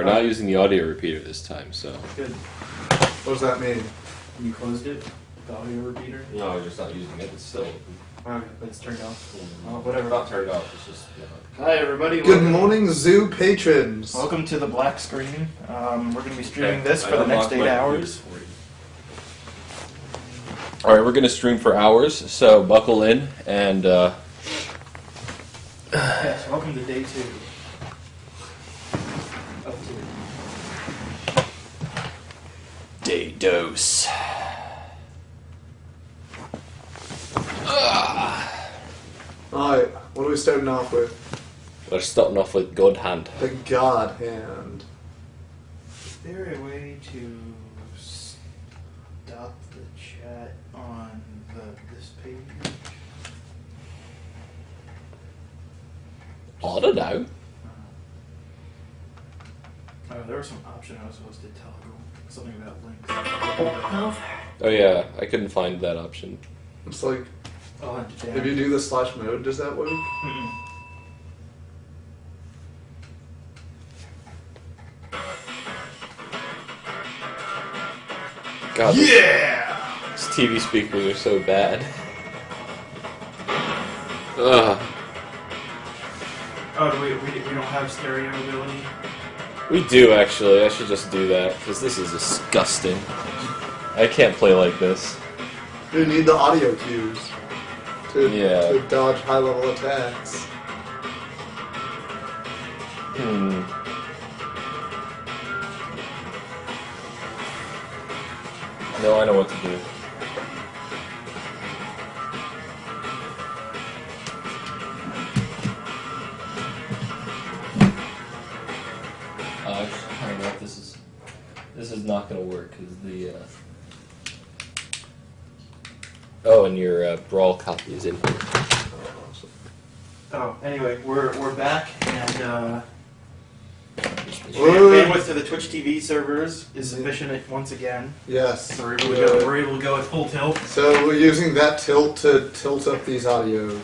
We're not using the audio repeater this time, so. Good. What does that mean? You closed it? The audio repeater? No, we're just not using it. It's still. Okay, but it's turned off. Well, whatever. Not turned off. It's just. Hi, everybody. Good morning, zoo patrons. Welcome to the black screen. We're going to be streaming this for the next 8 hours. All right, we're gonna stream for hours, so buckle in and. Yes, welcome to day 2. Up to. Day dose. Alright, what are we starting off with? We're starting off with God Hand. The God Hand. Is there a way to stop the chat on this page? I don't know. Oh, there was some option I was supposed to toggle. Something about links. Oh yeah, I couldn't find that option. It's like, I'll have to if you do the slash mode, does that work? God, Yeah! these TV speakers are so bad. Ugh. Oh, we don't have stereo ability? We do actually. I should just do that because this is disgusting. I can't play like this. You need the audio cues to dodge high-level attacks. No, I know what to do. I don't know if this is not going to work because the oh, and your Brawl copy is in here. Oh, anyway, we're back, and Woo. bandwidth to the Twitch TV servers is sufficient once again. Yes. So we're able to go at full tilt. So we're using that tilt to tilt up these audio.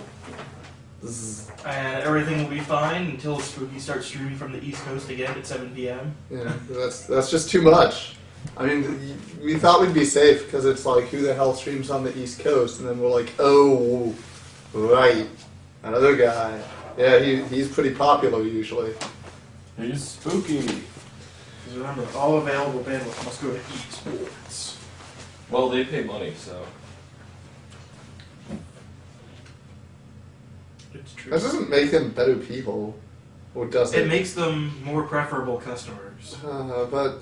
And everything will be fine until Spooky starts streaming from the East Coast again at 7 p.m. Yeah, that's just too much. I mean, we thought we'd be safe because it's like, who the hell streams on the East Coast? And then we're like, oh, right, another guy. Yeah, he's pretty popular usually. He's spooky. Because remember, all available bandwidth must go to esports. Well, they pay money, so. It's true. That doesn't make them better people, or does it? It makes them more preferable customers. But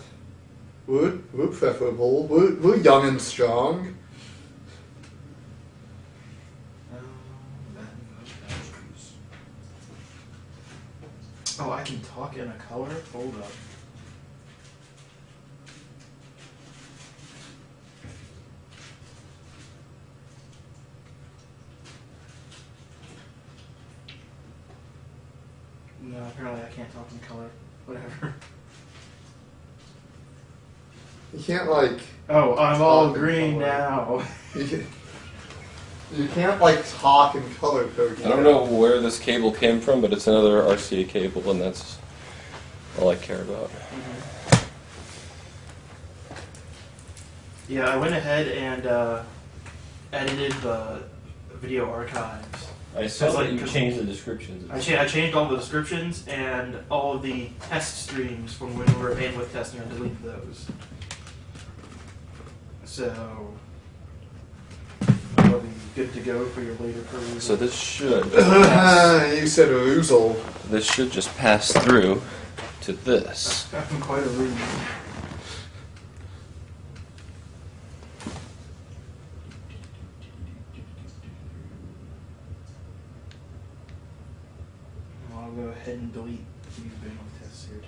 we're preferable. We're young and strong. Oh, I can talk in a color? Hold up. No, apparently I can't talk in color. Whatever. You can't like. Oh, I'm all talk in green color. now. You can't like talk in color code. I don't know where this cable came from, but it's another RCA cable, and that's all I care about. Yeah, I went ahead and edited the video archives. I saw that you changed the descriptions. I changed all the descriptions and all of the test streams from when we were bandwidth testing. I deleted those. So that'll be good to go for your later perusal. So this should You said oozle. this should just pass through to this. I'm quite a rude. I'll go ahead and delete these bandwidth tests here too.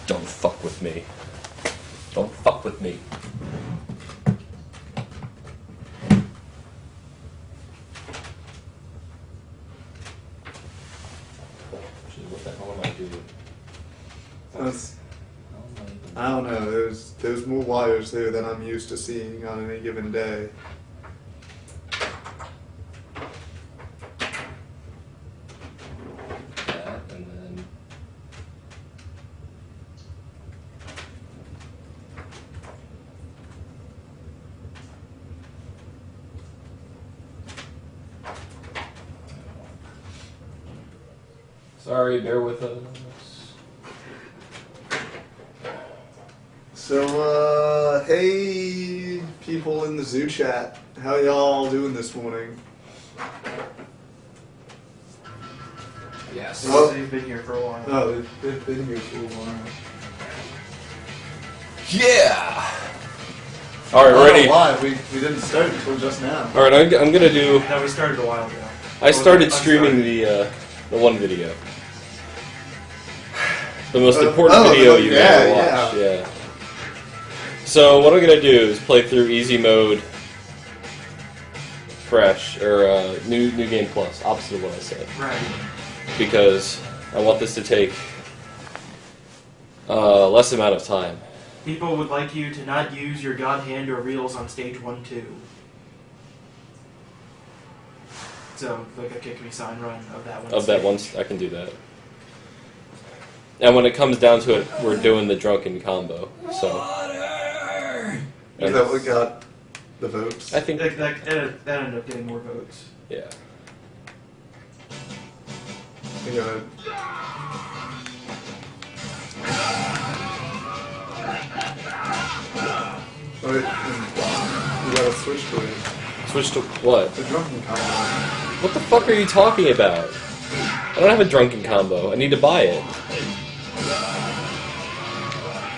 Don't fuck with me. Don't fuck with me. What the hell am I doing? I don't know. There's more wires there than I'm used to seeing on any given day. Sorry, bear with us. So, hey, people in the zoo chat, how y'all doing this morning? Yes. Oh. They've been here for a while. Oh, they've been here for a while. Yeah! Alright, I don't ready? know why, we didn't start until just now. Alright, I'm gonna do... No, we started a while ago. I started streaming the one video. The most important video you've ever watched. Yeah. So what I'm gonna do is play through easy mode, fresh, or new game plus, opposite of what I said. Right. Because I want this to take less amount of time. People would like you to not use your God Hand or reels on stage 1-2. So, like a kick me sign run of that one. Of that one, I can do that. And when it comes down to it, we're doing the drunken combo. So. Is that what got the votes? I think. That ended up getting more votes. Yeah. You know, oh, you gotta switch to it. Switch to what? The drunken combo. What the fuck are you talking about? I don't have a drunken combo. I need to buy it.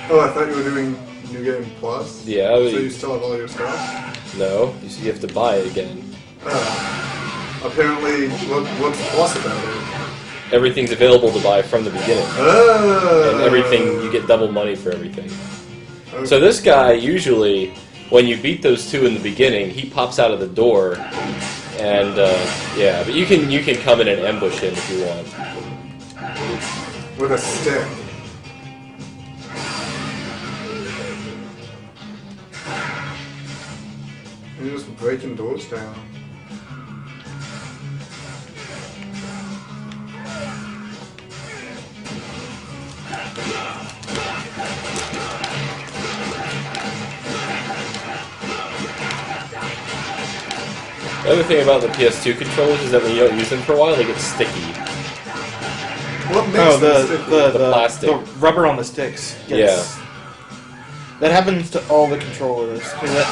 Oh, I thought you were doing New Game Plus? Yeah. So you still have all your stuff? No, you have to buy it again. Apparently, what's plus about it? Everything's available to buy from the beginning. And everything, you get double money for everything. Okay. So this guy, usually, when you beat those two in the beginning, he pops out of the door. And, yeah, but you can come in and ambush him if you want. With a stick. You're just breaking doors down. The other thing about the PS2 controllers is that when you don't use them for a while, they get sticky. What makes them sticky? The plastic. The rubber on the sticks. Gets, That happens to all the controllers.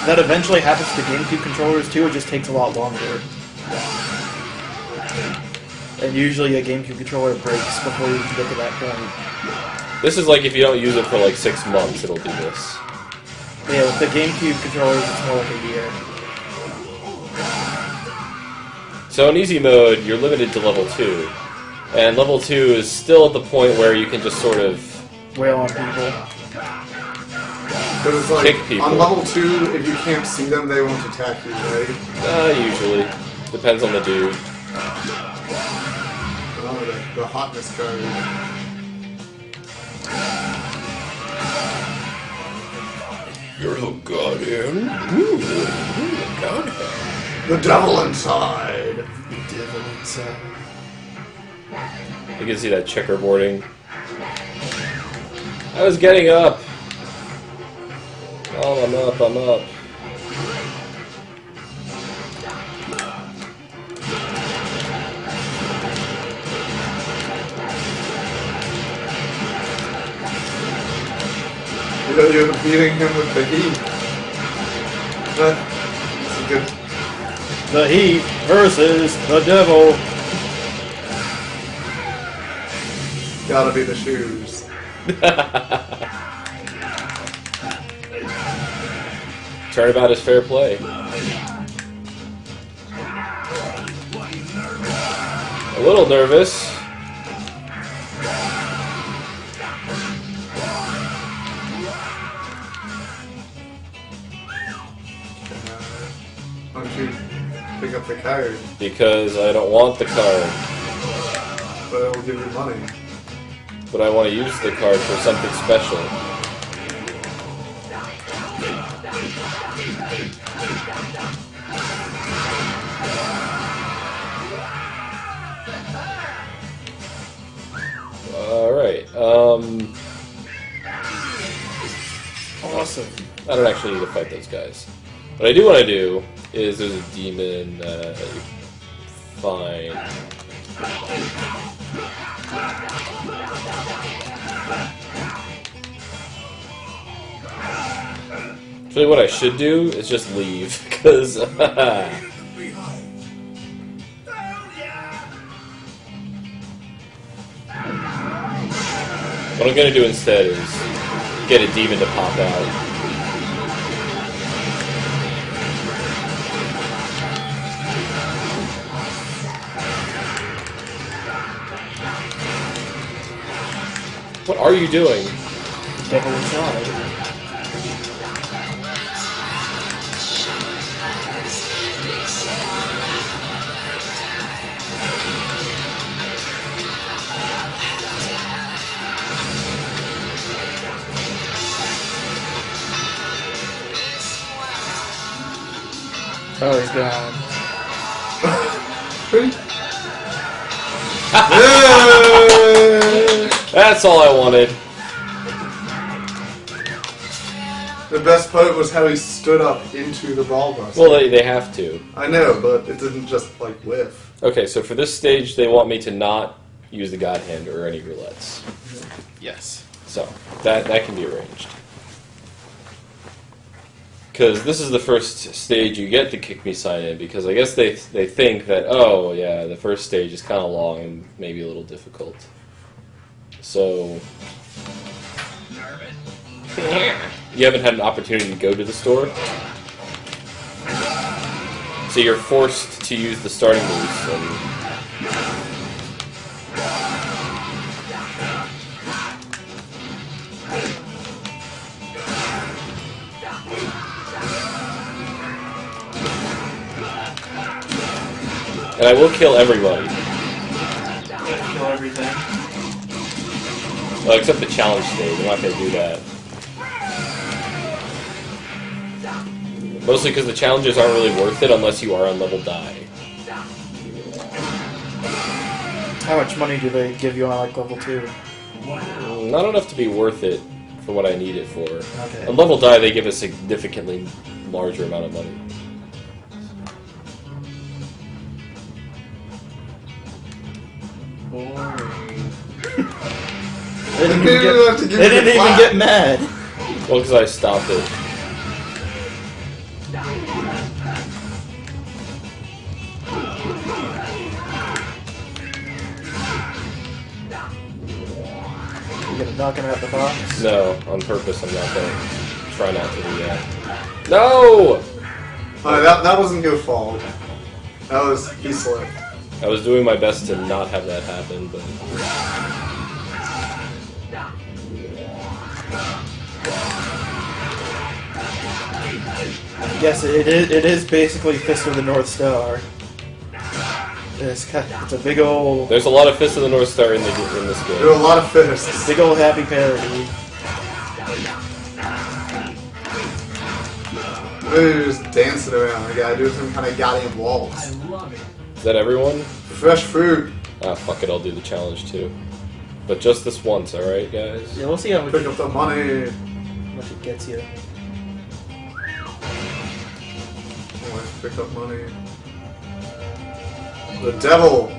That eventually happens to GameCube controllers too, it just takes a lot longer. And usually a GameCube controller breaks before you can get to that point. This is like if you don't use it for like 6 months, it'll do this. Yeah, with the GameCube controllers, it's more like a year. So in easy mode, you're limited to level 2. And level 2 is still at the point where you can just sort of... Wail on people. Because it's like, kick people. on level 2, if you can't see them, they won't attack you, right? usually. Depends on the dude. Oh, the hotness card. You're the guardian. Guardian. The devil inside. The devil inside. You can see that checkerboarding. I was getting up. Oh, I'm up, I'm up. You're beating him with the heat. That's a good... The Heat versus the Devil. Gotta be the shoes. Turnabout is fair play. A little nervous. Why don't you pick up the card? Because I don't want the card. But it'll give you money. But I want to use the card for something special. Alright, Awesome. I don't actually need to fight those guys. What I do want to do is there's a demon that you find. Actually, what I should do is just leave, because... What I'm gonna do instead is get a demon to pop out. What are you doing? Devil inside. Oh, he's gone. That's all I wanted. The best part was how he stood up into the ball buster. Well, they have to. I know, but it didn't just, like, whiff. Okay, so for this stage, they want me to not use the God Hand or any roulettes. Yes. So, that can be arranged. Because this is the first stage you get to kick me sign in, because I guess they think that, oh, yeah, the first stage is kind of long and maybe a little difficult. So... You haven't had an opportunity to go to the store? So you're forced to use the starting moves. And I will kill everybody. Kill everything. Well, except the challenge stage. I'm not going to do that. Mostly because the challenges aren't really worth it unless you are on level die. How much money do they give you on like level 2? Not enough to be worth it for what I need it for. Okay. On level die, they give a significantly larger amount of money. They didn't even get mad. Well, because I stopped it. You gonna knock him out the box? No, on purpose. I'm not going to try not to do that. No! That wasn't your fault. That was... he slipped. I was doing my best to not have that happen, but... Yes, it is basically Fist of the North Star. It's a big old... There's a lot of Fist of the North Star in this game. There were a lot of fists. Big old happy parody. They're just dancing around. The guy doing some kind of goddamn waltz. Is that everyone? Fresh fruit. Ah, fuck it, I'll do the challenge too. But just this once, alright, guys? Yeah, we'll see how much Pick up the money. it gets you. Always pick up money. The devil.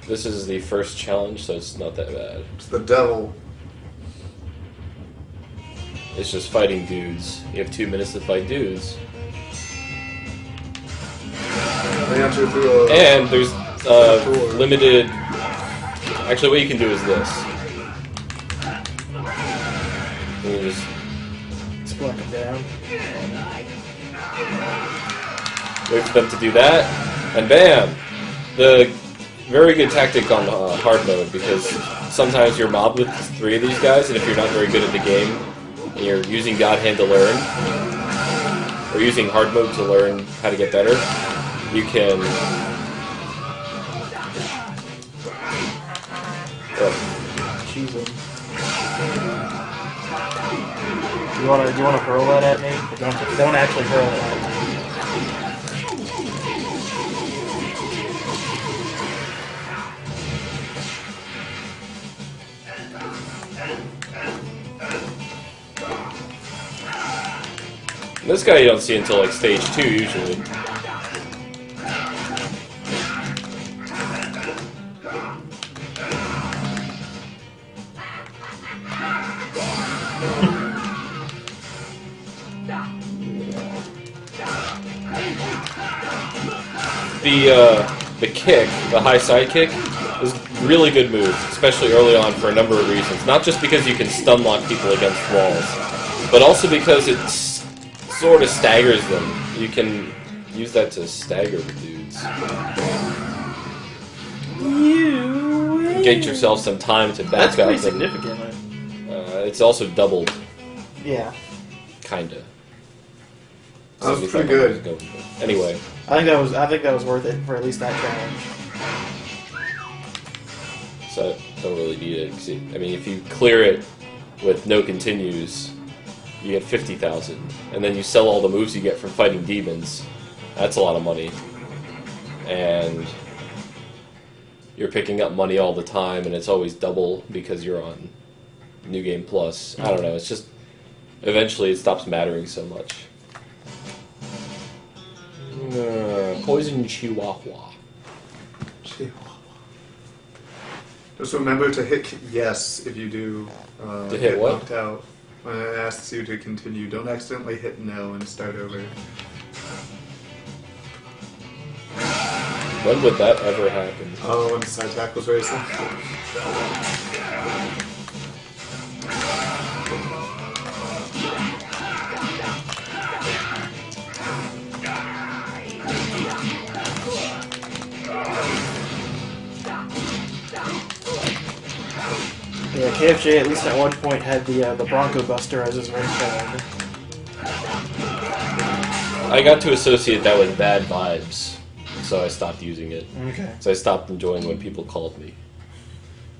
This is the first challenge, so it's not that bad. It's the devil. It's just fighting dudes. You have 2 minutes to fight dudes. They enter through a... And there's limited... Actually, what you can do is this. You just Split them down. wait for them to do that, and bam! The very good tactic on hard mode, because sometimes you're mobbed with 3 of these guys, and if you're not very good at the game, and you're using God Hand to learn, or using hard mode to learn how to get better, you can... Cheese them. Do you wanna hurl that at me? Don't actually hurl it at me. This guy you don't see until like stage 2 usually. the kick, the high side kick, is a really good move, especially early on for a number of reasons. Not just because you can stun lock people against walls, but also because it sort of staggers them. You can use that to stagger dudes. Get yourself some time to back That's up. pretty significant. It's also doubled, Yeah. kinda. That was pretty good. Anyway, I think that was worth it for at least that challenge. so I don't really need it. 'Cause I mean, if you clear it with no continues, you get 50,000, and then you sell all the moves you get from fighting demons. That's a lot of money, and you're picking up money all the time, and it's always double because you're on New Game Plus. I don't know. It's just eventually it stops mattering so much. Poison Chihuahua. Just remember to hit yes if you do To hit what? knocked out. When it asks you to continue, don't accidentally hit no and start over. When would that ever happen? Oh, when side tackles racing. Yeah, KFJ at least at one point had the Bronco Buster as his ringtone. I got to associate that with bad vibes, so I stopped using it. Okay. So I stopped enjoying when people called me.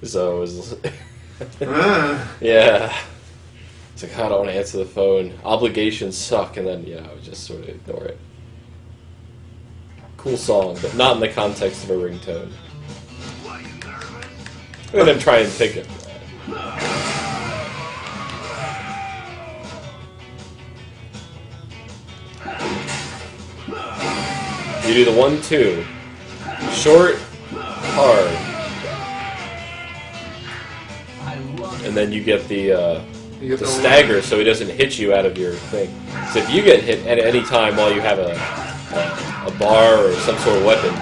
So it was... yeah. It's like, I don't want to answer the phone. Obligations suck, and then, I would just sort of ignore it. Cool song, but not in the context of a ringtone. I'm going to try and pick it. You do the 1-2. Short, hard. And then you get the stagger so he doesn't hit you out of your thing. So if you get hit at any time while you have a bar or some sort of weapon,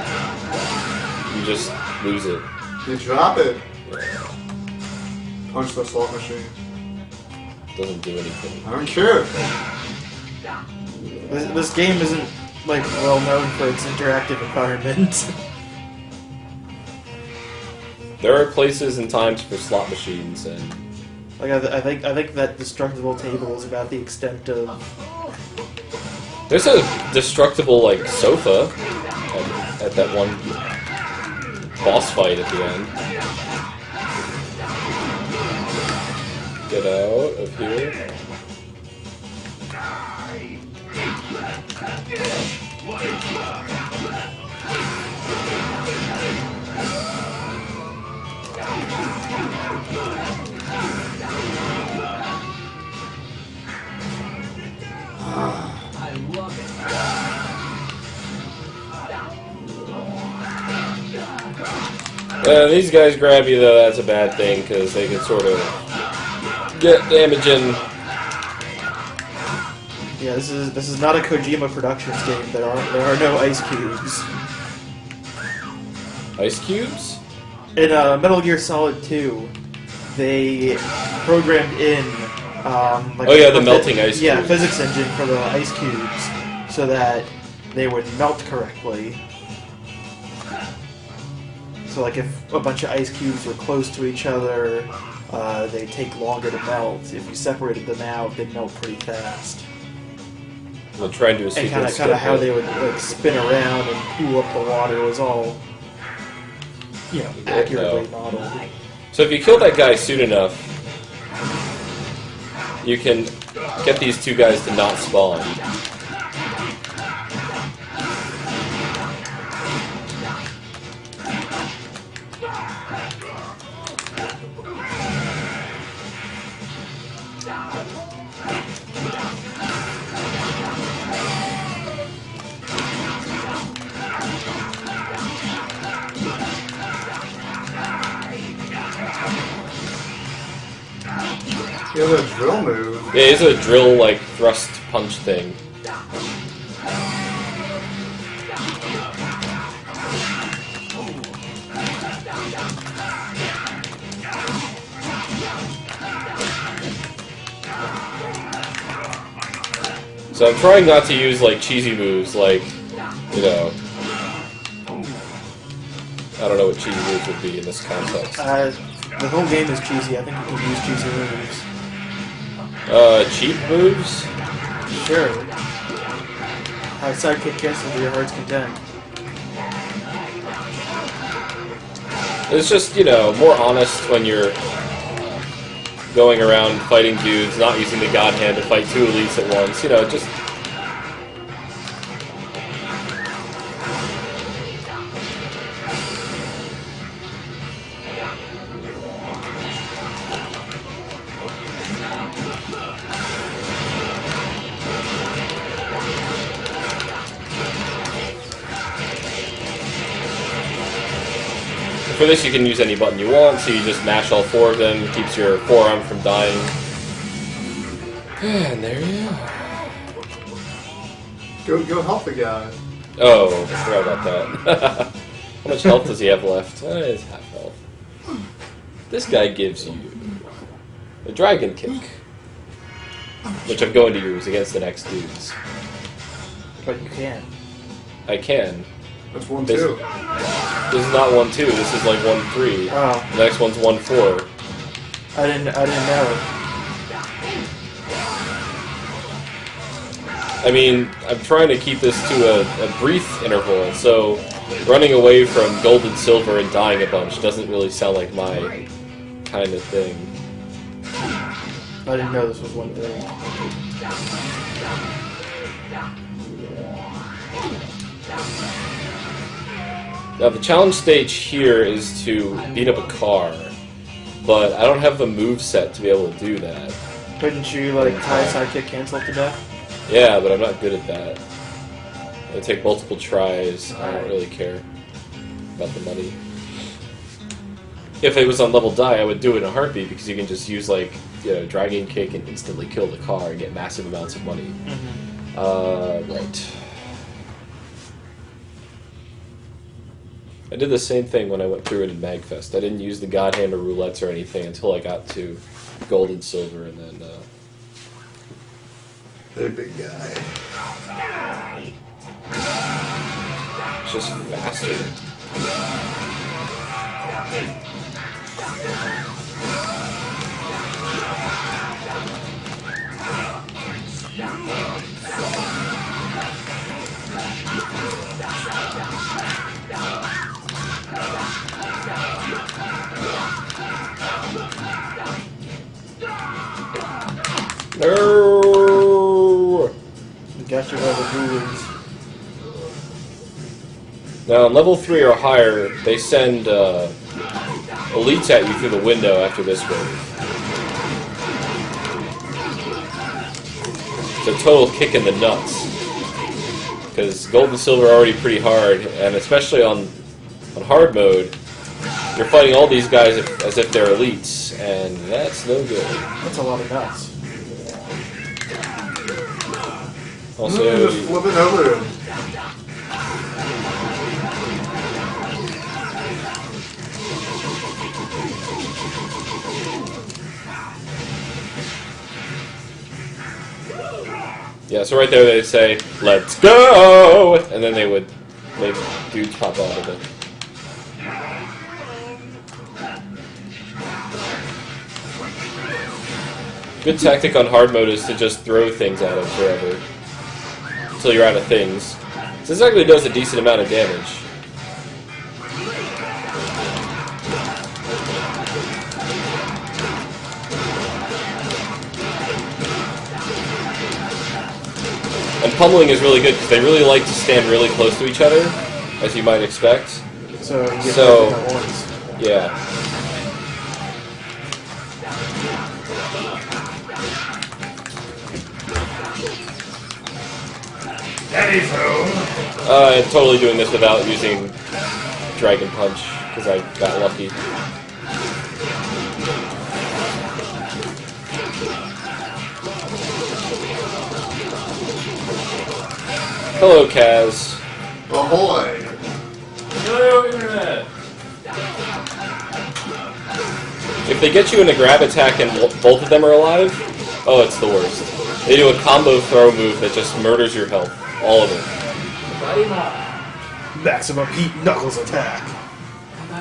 you just lose it. You drop it. Punch the slot machine. Doesn't do anything. I don't care. This game isn't like well known for its interactive environment. There are places and times for slot machines, and Like I think that destructible table is about the extent of. there's a destructible like sofa at that one boss fight at the end. Get out of here. These guys grab you though, that's a bad thing, because they can sort of get damage in. Yeah, this is not a Kojima Productions game. There are no ice cubes. Ice cubes? In Metal Gear Solid 2, they programmed in like the melting ice Yeah, cubes. physics engine for the ice cubes so that they would melt correctly. So like if a bunch of ice cubes were close to each other, they'd take longer to melt. If you separated them out, they'd melt pretty fast. We'll try and do a And sequence. kind of how they would like spin around and cool up the water was all, accurately modeled. So if you kill that guy soon enough, you can get these two guys to not spawn. He has a drill move. Yeah, it's a drill, like, thrust punch thing. So I'm trying not to use like cheesy moves, like, you know, I don't know what cheesy moves would be in this context. The whole game is cheesy. I think you can use cheesy moves. Cheap moves? Sure. Have sidekick cancel to your heart's content. It's just, you know, more honest when you're going around fighting dudes, not using the God Hand to fight two elites at once. You know, just... For this, you can use any button you want, so you just mash all four of them. It keeps your forearm from dying. And there you are. Go help the guy. Oh, I forgot about that. How much health does he have left? It's half health. This guy gives you a dragon kick, which I'm going to use against the next dudes. But you can't. I can. That's 1-2. This is not 1-2. This is like 1-3. Oh. The next one's 1-4. I didn't know. I mean, I'm trying to keep this to a brief interval, so running away from gold and silver and dying a bunch doesn't really sound like my kind of thing. I didn't know this was 1-3. Now, the challenge stage here is to beat up a car, but I don't have the move set to be able to do that. Couldn't you, like, tie sidekick cancel to death? Yeah, but I'm not good at that. It'll take multiple tries. I don't really care about the money. If it was on level die, I would do it in a heartbeat, because you can just use, like, you know, dragon kick and instantly kill the car and get massive amounts of money. Right. I did the same thing when I went through it in Magfest. I didn't use the God Hand or roulettes or anything until I got to gold and silver, and then, Hey, big guy. it's just faster. No! Got you by the ghoulies. Now, on level 3 or higher, they send elites at you through the window after this wave. It's a total kick in the nuts. Because gold and silver are already pretty hard, and especially on hard mode, you're fighting all these guys as if they're elites, and that's no good. That's a lot of nuts. Also, Just flipping over him. yeah, so right there they say, "Let's go!" and then they would make dudes pop out of it. Good tactic on hard mode is to just throw things at them forever. Until you're out of things. So this actually does a decent amount of damage. And pummeling is really good because they really like to stand really close to each other, as you might expect. So you get So- both at once. Yeah. I'm totally doing this without using Dragon Punch, because I got lucky. Hello, Kaz. Ahoy! Hello, Internet! If they get you in a grab attack and both of them are alive, oh, it's the worst. They do a combo throw move that just murders your health. All of it. Maximum heat knuckles attack.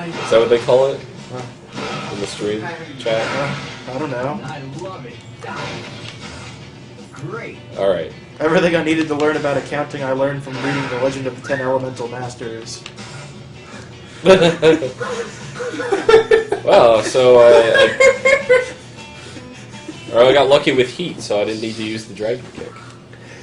Is that what they call it? In the stream chat? I don't know. I love it. Great. Alright. Everything I needed to learn about accounting I learned from reading The Legend of the 10 Elemental Masters. Wow, so I got lucky with heat, so I didn't need to use the dragon kick.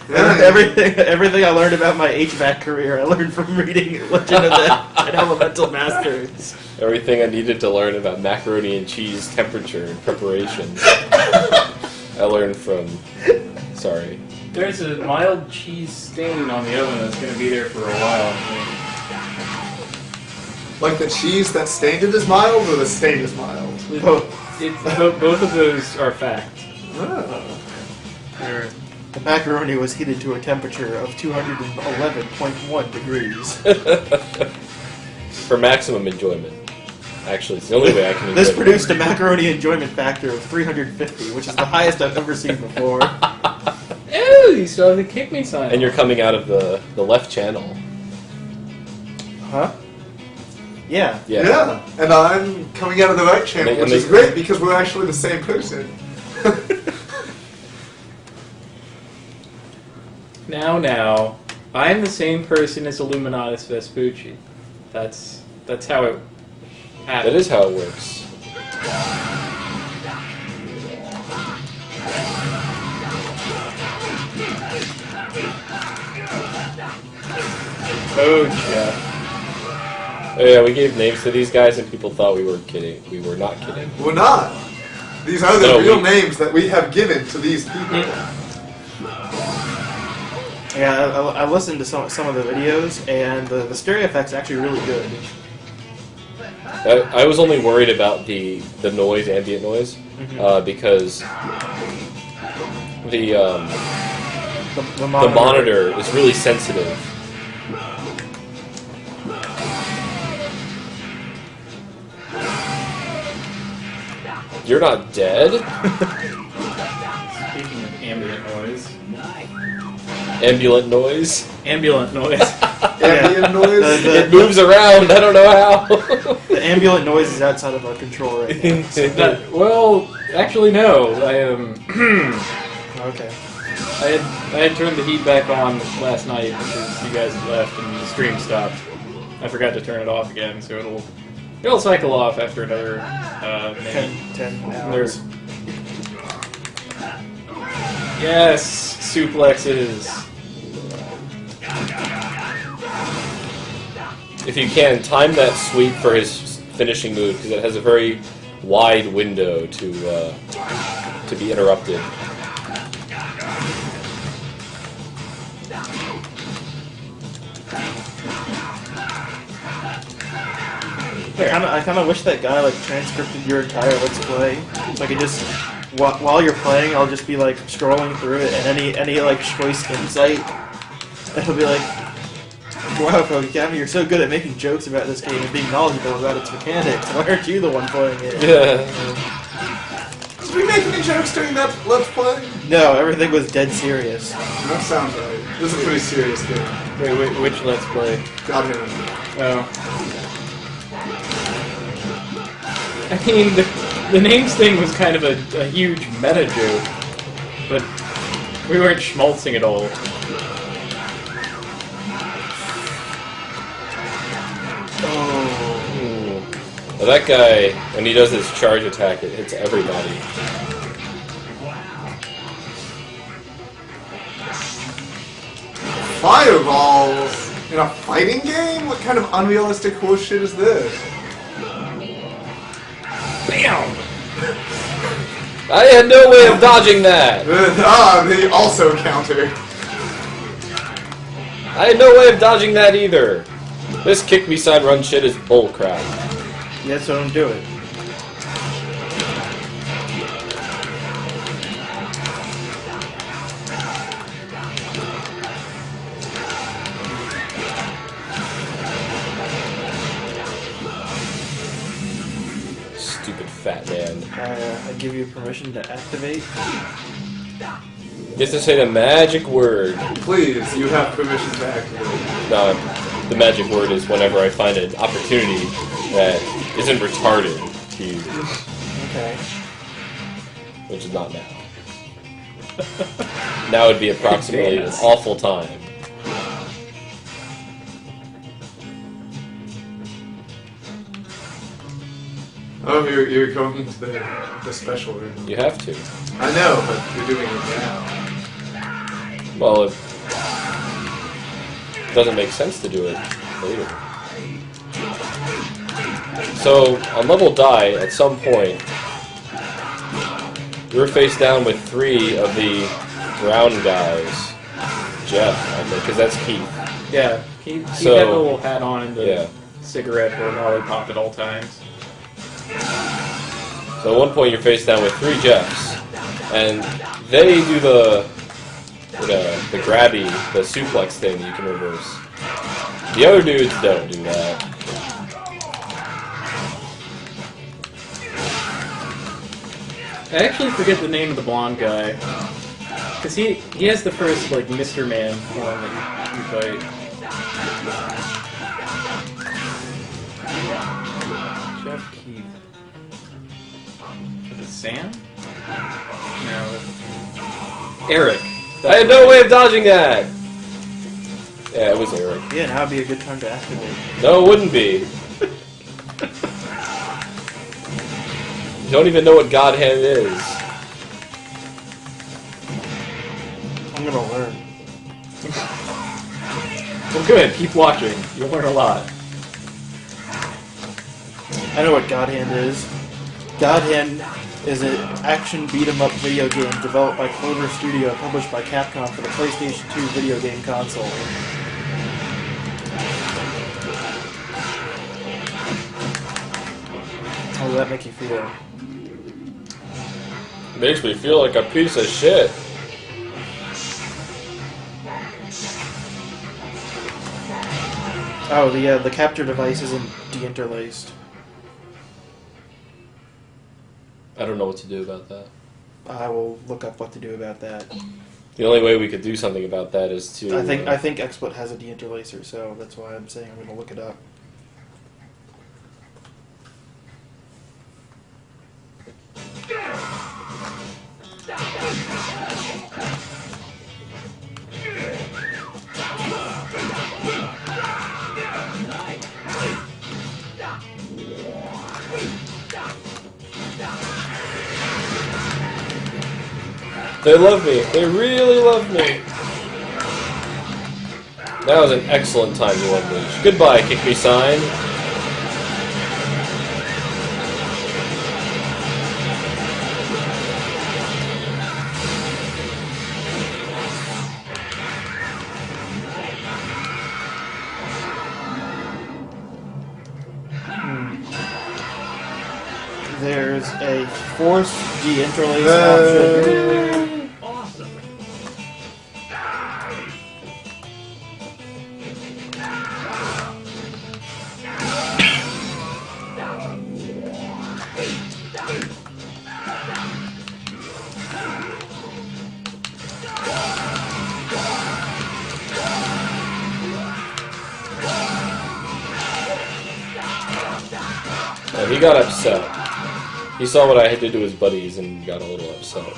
Yeah. Everything I learned about my HVAC career I learned from reading Legend of the 10 Elemental Masters. Everything I needed to learn about macaroni and cheese temperature and preparation, I learned from... Sorry. There's a mild cheese stain on the oven that's going to be there for a while, I Like the cheese that stained it is mild, or the stain is mild? think. Both. Both of those are fact. Oh. The macaroni was heated to a temperature of 211.1 degrees. For maximum enjoyment. Actually, it's the only way I can enjoy This it. produced a macaroni enjoyment factor of 350, which is the highest I've ever seen before. Ew, you still have the kick me sign. And you're coming out of the left channel. Huh? Yeah. Yeah. And I'm coming out of the right channel, And which they- is great because we're actually the same person. Now, I'm the same person as Illuminatus Vespucci. That's how it happens. That is how it works. Oh, Jeff. Oh yeah, we gave names to these guys and people thought we were kidding. We were not kidding. We're not. These are the No, real we- names that we have given to these people. Yeah, I listened to some of the videos, and the stereo effect's actually really good. I was only worried about the noise, ambient noise, because the The monitor is really sensitive. You're not dead? Speaking of ambient noise. Ambulant noise? Ambulant noise. Ambient noise. It moves around, I don't know how. The ambulant noise is outside of our control right now. Well, actually, no. Okay. I had turned the heat back on last night because you guys had left and the stream stopped. I forgot to turn it off again, so it'll cycle off after another maybe 10 another. hours. Yes, suplexes. If you can, time that sweep for his finishing move, because it has a very wide window to be interrupted. I kind of wish that guy like transcripted your entire Let's Play, so I could just while you're playing, I'll just be like scrolling through it, and any like choice insight, it'll be like, wow, Gavin, you're so good at making jokes about this game and being knowledgeable about its mechanics. Why aren't you the one playing it? Yeah. Did we make any jokes during that Let's Play? No, everything was dead serious. That sounds right. This is a pretty serious game. Wait, which Let's Play? God knows. Oh. I mean, the names thing was kind of a huge meta joke, but we weren't schmaltzing at all. Well, that guy, when he does his charge attack, it hits everybody. Fireballs in a fighting game? What kind of unrealistic horseshit is this? Bam! I had no way of dodging that! The also counter. I had no way of dodging that either! This kick me side run shit is bullcrap. Yeah, so don't do it. Stupid fat man. I give you permission to activate. You have to say the magic word. Please, you have permission to activate. No, the magic word is whenever I find an opportunity that isn't retarded to use, Okay. which is not now. Now would be approximately an awful time. Oh, you're going into the special room. You have to. I know, but you're doing it now. Well, it doesn't make sense to do it later. So, on level die, at some point, you're face down with 3 of the brown guys. Jeff, I think, because that's Keith. Yeah, he So- had the little hat on and the Yeah. cigarette or lollipop at all times. So at one point you're face down with 3 Jeffs, and they do the grabby, the suplex thing that you can reverse. The other dudes don't do that. I actually forget the name of the blonde guy. Because he has the first, like, Mr. Man form that you fight. Jeff Keith. Is it Sam? No. Eric. I had no way of dodging that! Yeah, it was Eric. Yeah, now would be a good time to activate. No, it wouldn't be. You don't even know what God Hand is. I'm gonna learn. Well, good. Keep watching. You'll learn a lot. I know what God Hand is. God Hand is an action beat-em-up video game developed by Clover Studio and published by Capcom for the PlayStation 2 video game console. How does that make you feel? Makes me feel like a piece of shit. Oh, the capture device isn't deinterlaced. I don't know what to do about that. I will look up what to do about that. The only way we could do something about that is to... I think XSplit has a deinterlacer, so that's why I'm saying I'm going to look it up. They love me. They really love me. That was an excellent time to unleash. Goodbye, kick me sign. There's a force deinterlace option. Awesome. And he got upset. He saw what I had to do to his buddies and got a little upset.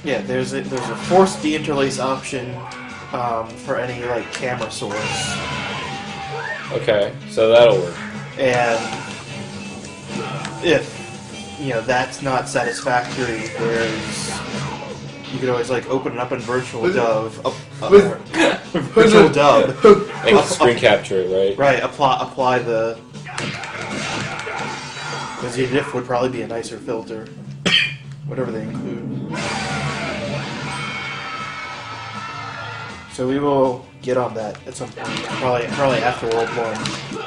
Yeah, there's a force deinterlace option for any like camera source, Okay, so that'll work. and if that's not satisfactory, you could always like open it up in Virtual Dub, Virtual Dub, And screen capture it, right? right? Apply the because the diff would probably be a nicer filter, whatever they include. So we will get on that at some point, probably after World 1.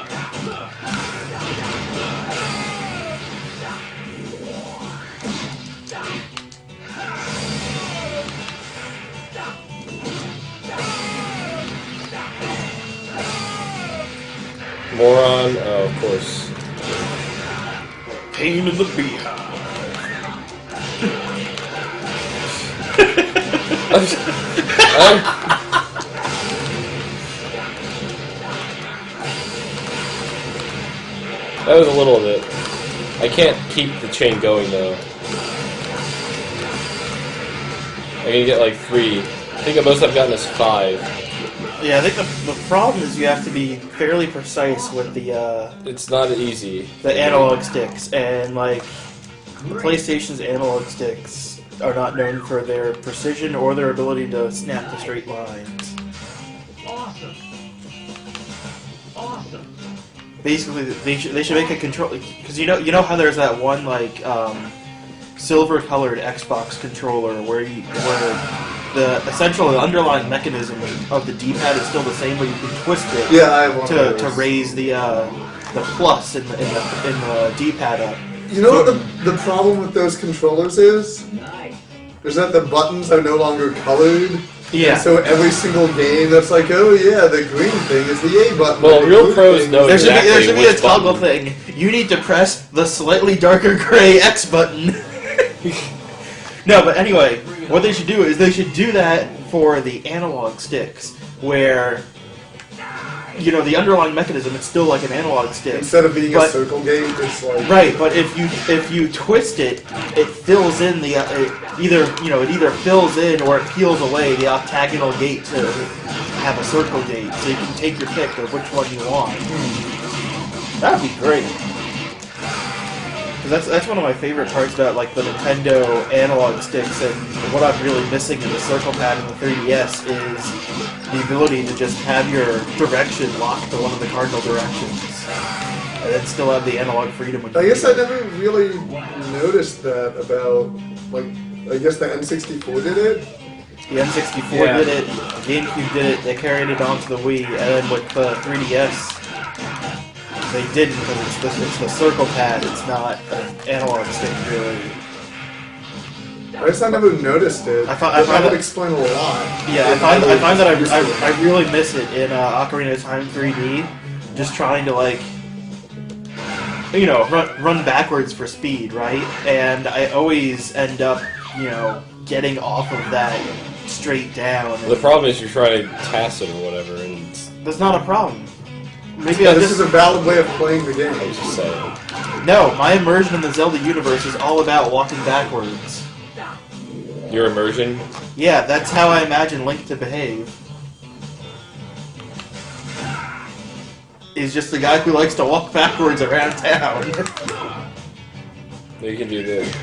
Moron. Oh, of course. Pain in the beehive. That was a little bit. I can't keep the chain going though. I can get like 3. I think the most I've gotten is 5. Yeah, I think the problem is you have to be fairly precise with the It's not easy. analog sticks, and like the PlayStation's analog sticks are not known for their precision or their ability to snap to straight lines. Awesome. Awesome. Basically, they should make a control, because you know how there's that one like silver colored Xbox controller where the essential underlying mechanism of the D-pad is still the same, but you can twist it Yeah, I have one of to those. raise the plus in the D-pad up. You know what the problem with those controllers is? Nice. Is that the buttons are no longer colored. Yeah. And so every single game that's like, oh yeah, the green thing is the A button. Well, the real blue pros thing know is- There should be a which toggle button. thing. You need to press the slightly darker gray X button. No, but anyway, what they should do is they should do that for the analog sticks, where the underlying mechanism it's still like an analog stick. Instead of being a But- circle game, it's like Right, but if you twist it, it fills in the it either fills in or it peels away the octagonal gate to have a circle gate, so you can take your pick of which one you want. That'd be great. 'Cause that's one of my favorite parts about like the Nintendo analog sticks, and what I'm really missing in the circle pad in the 3DS is the ability to just have your direction locked to one of the cardinal directions, and then still have the analog freedom. When you I guess do I it. never really noticed that about, like, I guess the N64 did it. The N64 Yeah. did it, GameCube did it, they carried it onto the Wii, and then with the 3DS, they didn't, because it's the circle pad, it's not an analog stick, really. I guess I never noticed it. I But find that would that- explain a lot. Yeah, I find that I really miss it in Ocarina of Time 3D, just trying to, like, run backwards for speed, right? And I always end up, getting off of that straight down. The problem is you're trying to task it or whatever, and That's not a problem. Maybe Yeah, I this just is a valid way of playing the game. I was just saying. no. My immersion in the Zelda universe is all about walking backwards. Your immersion. Yeah, that's how I imagine Link to behave. He's just the guy who likes to walk backwards around town. You can do this.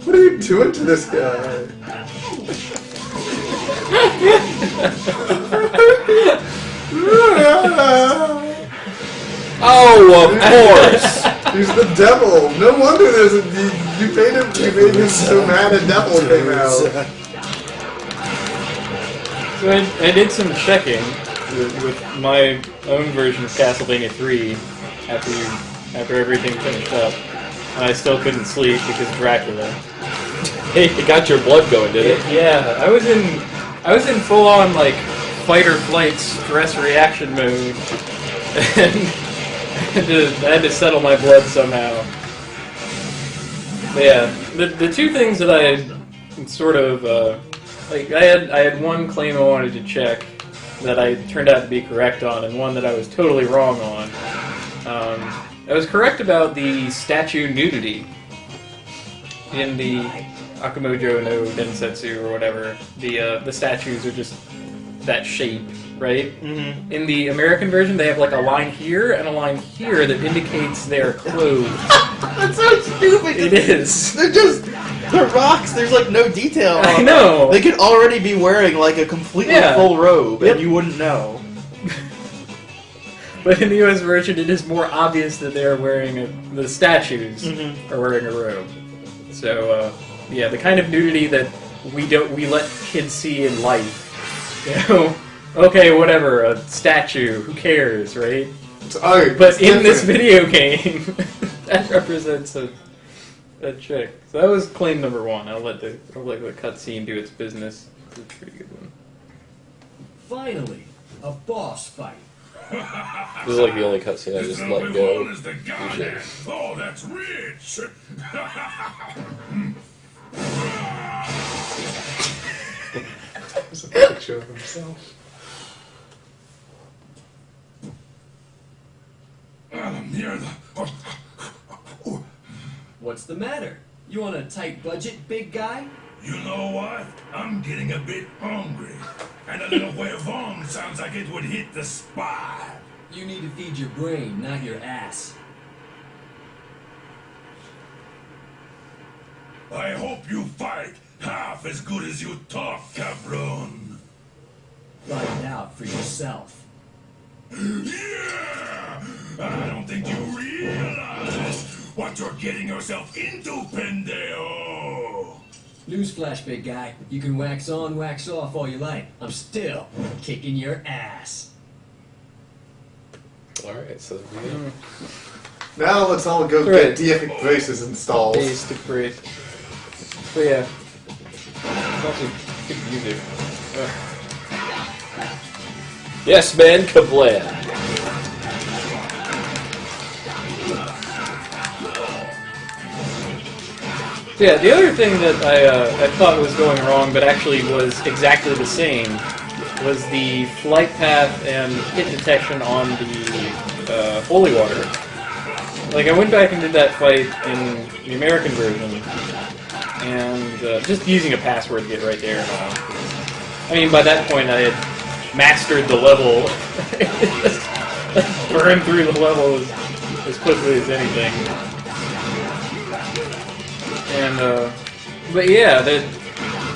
What are you doing to this guy? Oh, of course! He's the devil. No wonder there's a you made him so mad a devil came out. So I did some checking with my own version of Castlevania 3 after everything finished up, and I still couldn't sleep because Dracula. Hey, it got your blood going, did it? Yeah, I was in full on like fight or flight stress reaction mode, and I had to settle my blood somehow. But yeah, the two things that I had sort of like I had one claim I wanted to check that I turned out to be correct on, and one that I was totally wrong on. I was correct about the statue nudity in the Akamojo no Densetsu or whatever. The statues are just that shape, right? Mm-hmm. In the American version, they have like a line here and a line here that indicates they're clothed. That's so stupid. It is. They're rocks. There's like no detail. I on know. them. They could already be wearing like a completely Yeah. full robe, Yep. and you wouldn't know. But in the US version, it is more obvious that they're wearing the statues Mhm. are wearing a robe. So yeah, the kind of nudity that we let kids see in life. You know, okay, whatever, a statue, who cares, right? But in this video game, that represents a chick. So that was claim number one. I'll let the cutscene do its business. It's a pretty good one. Finally, a boss fight. This is like the only cutscene I just let go. Usually. Oh, that's rich. There's a picture of himself. Near the. What's the matter? You on a tight budget, big guy? You know what? I'm getting a bit hungry. And a little huevon sounds like it would hit the spot. You need to feed your brain, not your ass. I hope you fight half as good as you talk, cabron. Find out for yourself. Yeah! I don't think you realize what you're getting yourself into, pendejo. Newsflash, big guy. You can wax on, wax off all you like. I'm still kicking your ass. Alright, so we Now let's all go Right. get deific braces installed. Days to create. So yeah, it's also good music. Yes, man, kablam. So yeah, the other thing that I thought was going wrong, but actually was exactly the same, was the flight path and hit detection on the holy water. Like, I went back and did that fight in the American version, and just using a password to get right there and all. I mean, by that point I had mastered the level. Just burn through the level as quickly as anything. And, but yeah,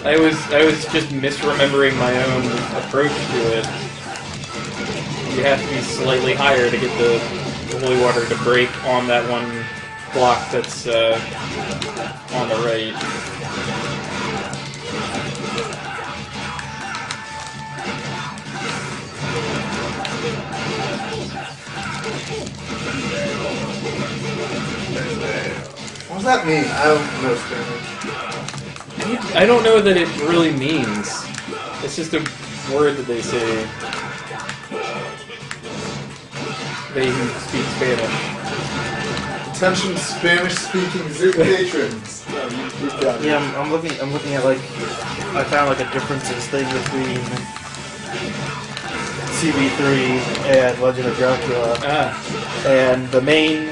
I was just misremembering my own approach to it. You have to be slightly higher to get the holy water to break on that one block that's on the right. What does that mean? I don't know Spanish. I don't know that it really means. It's just a word that they say. They who speak Spanish. Attention, Spanish-speaking zoo patrons. You've got it. Yeah, I'm looking at like I found like a differences thing between CB3 and Legend of Dracula, and the main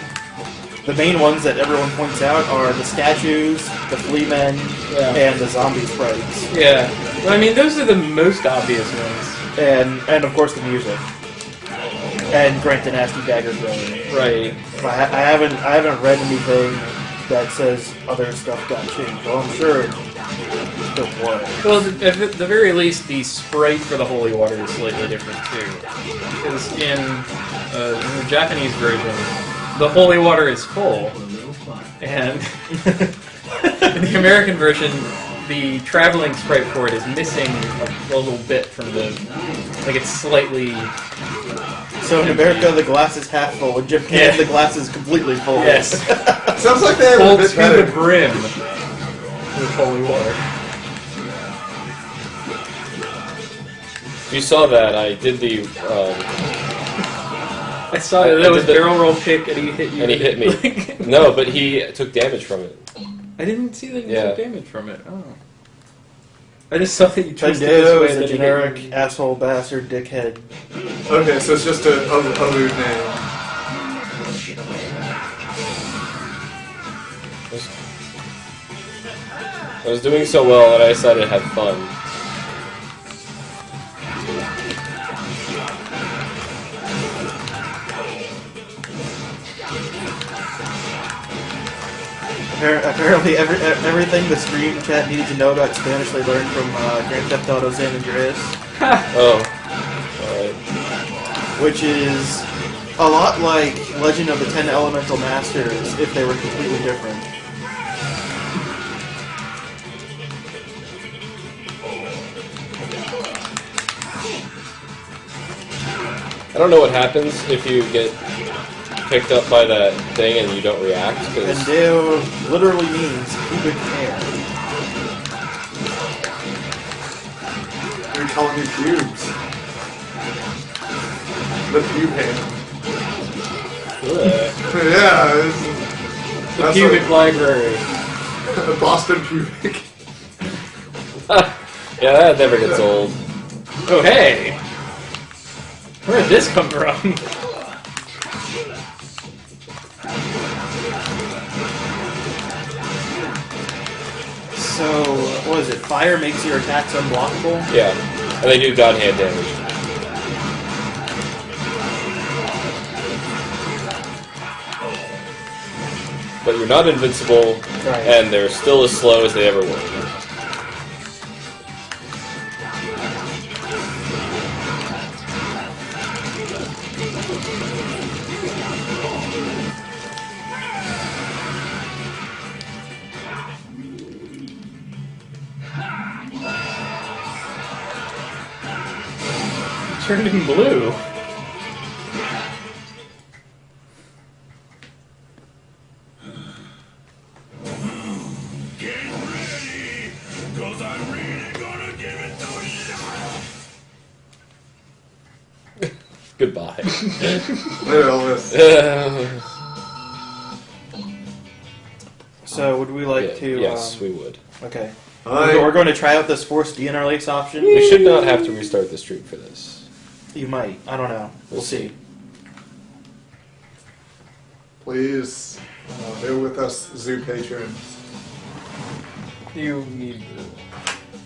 ones that everyone points out are the statues, the flea men, and the zombie sprites. Yeah. Well, I mean, those are the most obvious ones. And of course the music. And Grant the Nasty Dagger Throwing. Right. I haven't read anything that says other stuff got changed. Well, I'm sure it still was. Well, at the very least, the sprite for the holy water is slightly different too. Because in the Japanese version, the holy water is full, and in the American version, the traveling sprite for it is missing a little bit from the, like it's slightly. So in America, the glass is half full. In Japan, the glass is completely full. Yes. Sounds like they have Full a bit to better. the brim with holy water. You saw that, I did the, I saw that I was did the- barrel roll kick, and he hit you. and he hit me. No, but he took damage from it. I didn't see that you Yeah. took damage from it. Oh. I just saw that you twisted Bendejo this way. is a that he hit generic you. asshole bastard dickhead. Okay, so it's just a rude name. I was doing so well that I decided to have fun. Apparently, everything the stream chat needed to know about Spanish they learned from Grand Theft Auto San Andreas, Oh. Alright. which is a lot like Legend of the Ten Elemental Masters if they were completely different. don't know what happens if you get picked up by that thing and you don't react. Cause Pendeo literally means pubic hair. You're calling me pubes. The pube hair. Yeah, The that's Pubic like Library. Boston pubic. yeah, that never gets old. Oh, hey! Where did this come from? So, what is it? Fire makes your attacks unblockable? Yeah, and they do God Hand damage. But you're not invincible, Right. and they're still as slow as they ever were. Turned him blue. Get ready, cause I'm really gonna give it to you. Goodbye. Elvis. So, would we like to... yes, we would. Okay. Hi. We're going to try out this forced DNR option. We should not have to restart the stream for this. You might. I don't know. We'll see. Please, bear with us, zoo patrons. You need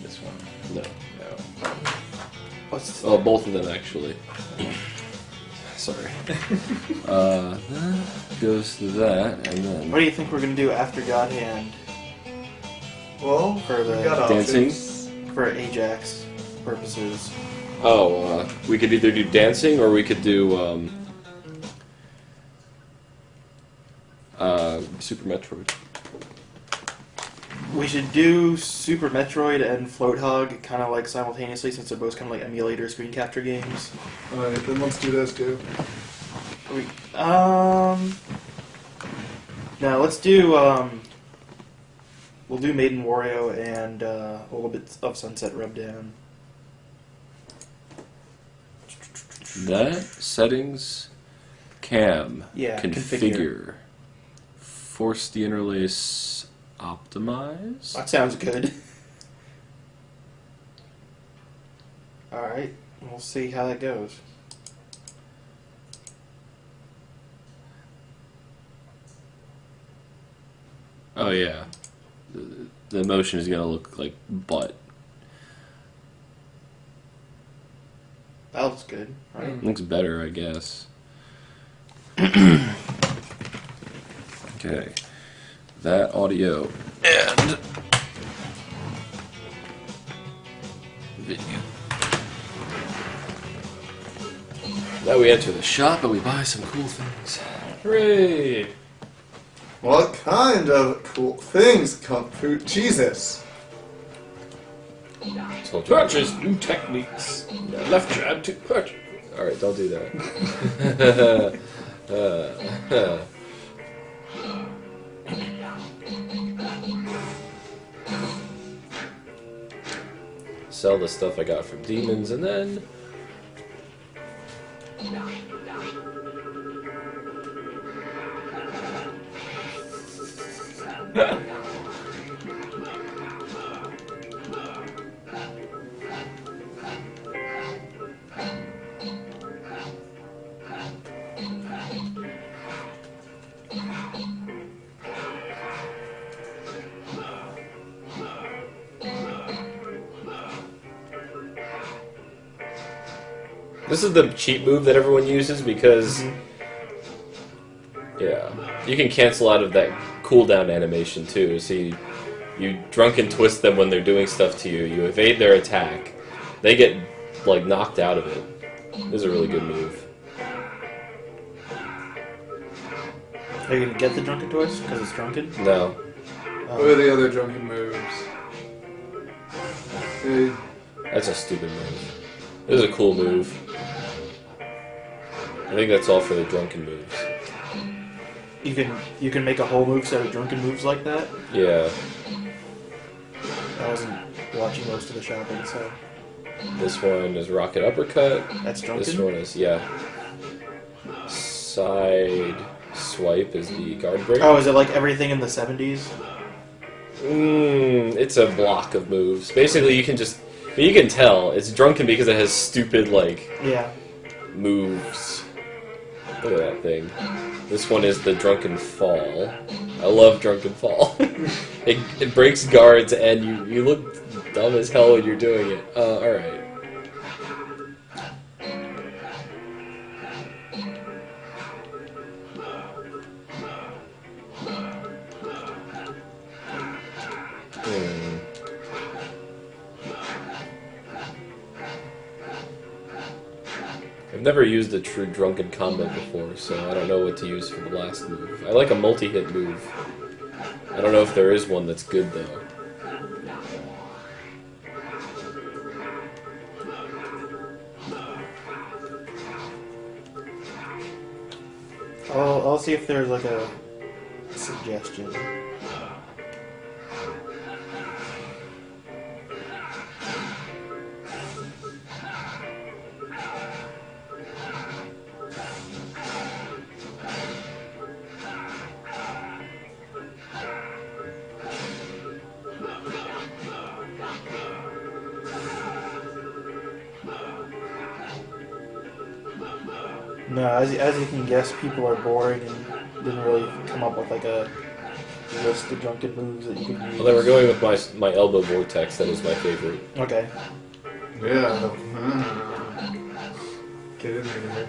this one. No. No. What's Oh, both of them, actually. Sorry. That goes to that, and then... What do you think we're going to do after God Hand Well, For the we got dancing? options. for Ajax purposes? Oh, we could either do dancing, or we could do, Super Metroid. We should do Super Metroid and Float Hog kind of like simultaneously since they're both kind of like emulator screen capture games. Alright, then let's do those two. No, let's do, we'll do Maiden Wario and a little bit of Sunset Rubdown. That settings cam Yeah, configure force the interlace optimize. That sounds good. Alright, we'll see how that goes. Oh yeah, the motion is gonna look like butt. That looks good, right? Looks better, I guess. Okay, that audio and video. Now we enter the shop and we buy some cool things. Hooray! What kind of cool things come through? Jesus. Told you. Purchase new techniques. Left jab to purchase. All right, don't do that. Sell the stuff I got from demons, and then this is the cheat move that everyone uses because, yeah, you can cancel out of that cooldown animation too. See, you drunken twist them when they're doing stuff to you. You evade their attack. They get like knocked out of it. This is a really good move. Are you gonna get the drunken twist because it's drunken? No, What are the other drunken moves? Hey, that's a stupid move. This is a cool move. I think that's all for the drunken moves. You can make a whole move set of drunken moves like that. Yeah. I wasn't watching most of the shopping, so This one is rocket uppercut. that's drunken. This one is, yeah. Side swipe is the guard break. Oh, is it like everything in the 70s? It's a block of moves. Basically, you can just... I mean, you can tell. It's drunken because it has stupid, like, Yeah. moves. Look at that thing. This one is the drunken fall. I love drunken fall. it breaks guards and you look dumb as hell when you're doing it. Alright. I've never used a true drunken combo before, so I don't know what to use for the last move. I like a multi-hit move. I don't know if there is one that's good, though. I'll see if there's like a suggestion. No, as you can guess, people are boring and didn't really come up with like a list of drunken moves that you can use. Well, then we're going with my elbow vortex. That is my favorite. Okay. Yeah. Get in there.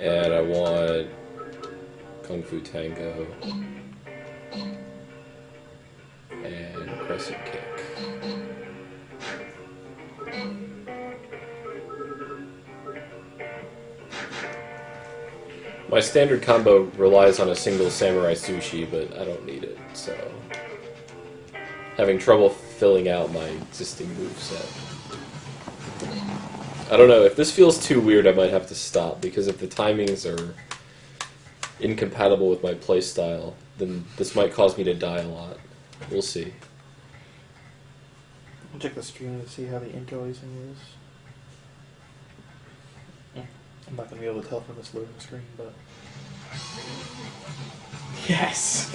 And I want Kung Fu Tango and Crescent Kick. My standard combo relies on a single Samurai Sushi, but I don't need it, so... Having trouble filling out my existing moveset. I don't know, if this feels too weird I might have to stop, because if the timings are incompatible with my playstyle, then this might cause me to die a lot. We'll see. I'll check the stream to see how the interlacing is. I'm not going to be able to tell from this loading screen, but... Yes!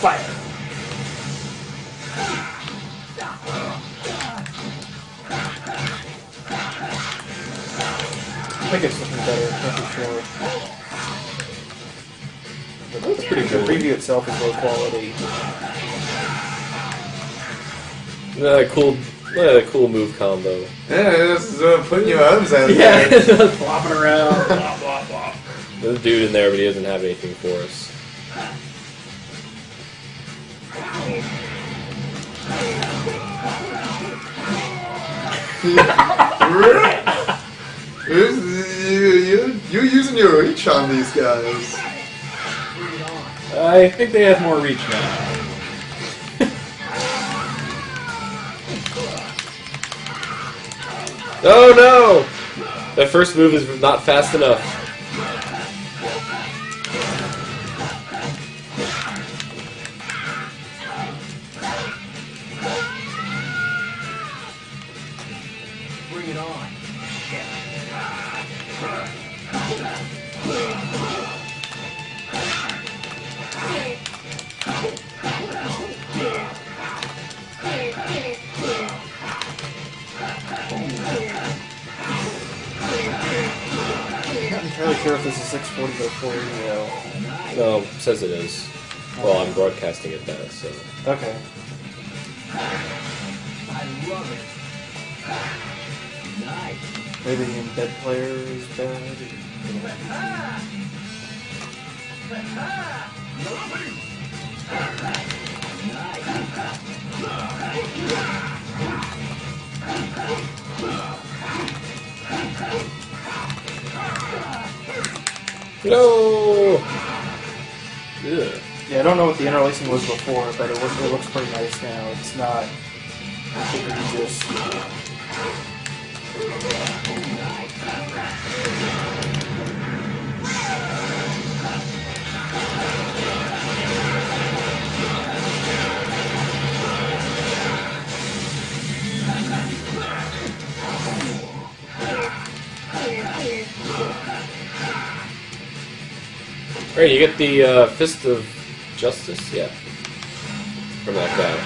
Fire! I think it's looking better, not too sure. But That's pretty the good. preview itself is low quality. Look at that cool move combo. Yeah, just putting your arms out Yeah, there. just flopping around. Blah, blah, blah. There's a dude in there, but he doesn't have anything for us. You're using your reach on these guys. I think they have more reach now. Oh no! That first move is not fast enough. Bring it on. I'm not entirely sure if this is 640 or 480 No, it says it is. Well, I'm broadcasting it now, so... though. Okay. I love it. Nice. Maybe the embed player is bad. No! Ugh. Yeah, I don't know what the interlacing was before, but it looks pretty nice now. It's not egregious. Right, you get the Fist of Justice, yeah, from that guy.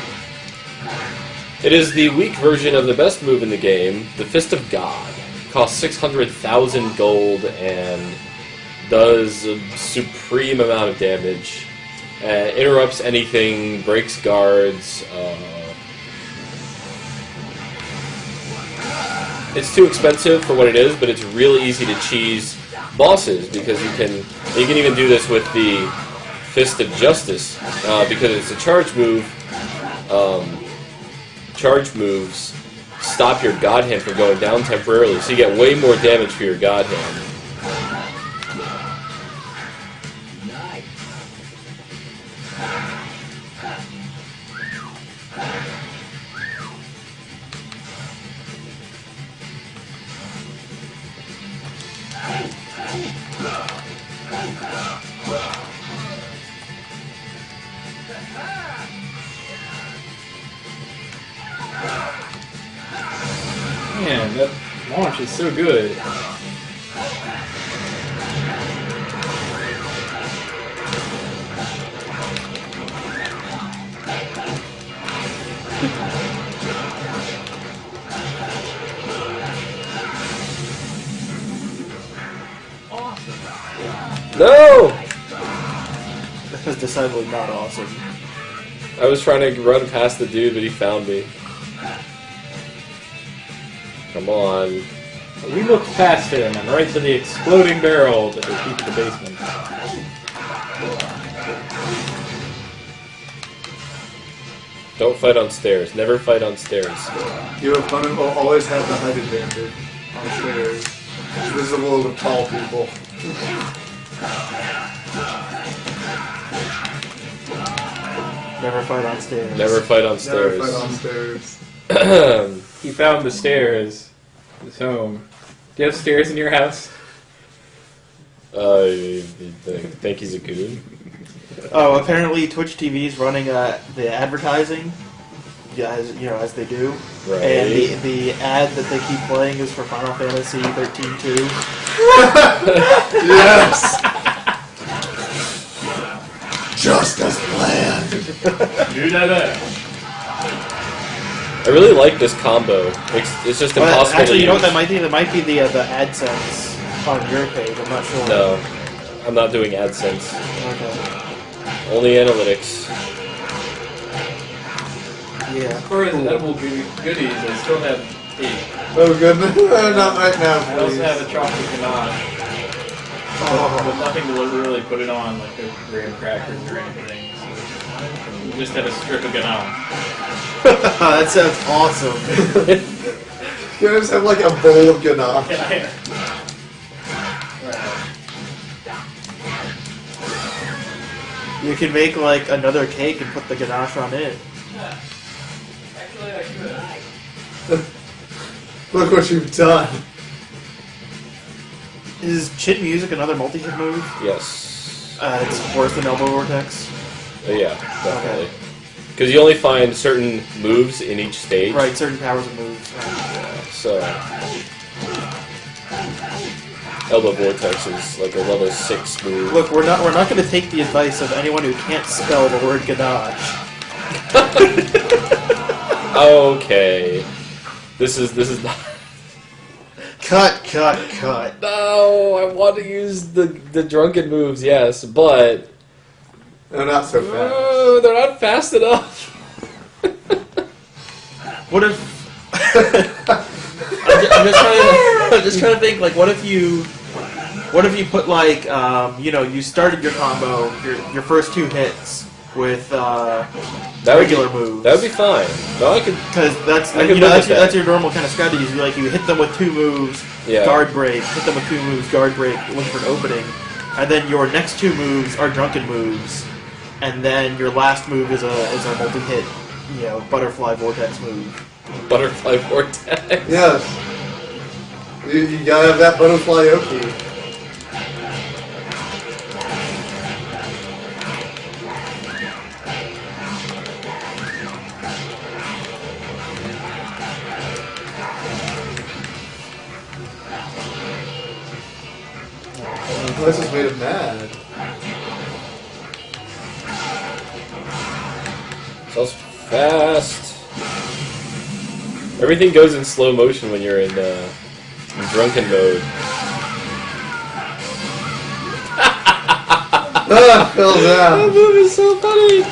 It is the weak version of the best move in the game, the Fist of God. Costs 600,000 gold and does a supreme amount of damage. Interrupts anything, breaks guards. It's too expensive for what it is, but it's really easy to cheese bosses because you can even do this with the Fist of Justice because it's a charge move. Charge moves stop your God Hand from going down temporarily, so you get way more damage for your God Hand. Man, that launch is so good. No! That was decidedly not awesome. I was trying to run past the dude, but he found me. Come on. We looked past him and right to the exploding barrel that they keep in the basement. Don't fight on stairs. Never fight on stairs. Your opponent will always have the height advantage on stairs. It's visible to tall people. Never fight on stairs. Never fight on Never stairs. fight on stairs. He found the stairs. His home. Do you have stairs in your house? You think he's a goon? Oh, apparently Twitch TV's running the advertising, yeah, as they do. Right. And the ad that they keep playing is for Final Fantasy 13-2. Yes! Just as planned. Do that. I really like this combo. It's just impossible Actually, to you know what use. that might be? That might be the AdSense on your page. I'm not sure. No, I'm not doing AdSense. Okay. Only analytics. Yeah. For the edible goodies, I still have 8. Oh goodness, not right now, I also please. have a chocolate ganache. But nothing to really put it on, like the graham crackers or anything. So we just have a strip of ganache. That sounds awesome. You just have like a bowl of ganache. You can make like another cake and put the ganache on it. Actually, I could. Look what you've done. Is Chin Music another multi-hit move? Yes. It's worse than Elbow Vortex. Yeah, definitely. Because you only find certain moves in each stage. Right, certain powers and moves. Yeah, so Elbow Vortex is like a level 6 move. Look, we're not going to take the advice of anyone who can't spell the word ganache. Okay. This is not. Cut. No, I want to use the drunken moves, yes, but No, not so fast. oh, they're not fast enough. What if? I'm just trying to think. Like, what if you put like, you started your combo, your first 2 hits with regular moves. That would be fine. No, I could. Because that's I could that's your normal kind of strategy. Is like you hit them with 2 moves, Yeah. guard break. Hit them with 2 moves, guard break. Look for an opening, and then your next 2 moves are drunken moves, and then your last move is a multi-hit, butterfly vortex move. Butterfly Vortex. Yes. You gotta have that butterfly Oki. This has made him mad. So fast. Everything goes in slow motion when you're in drunken mode. Ah, fell That down. move is so funny.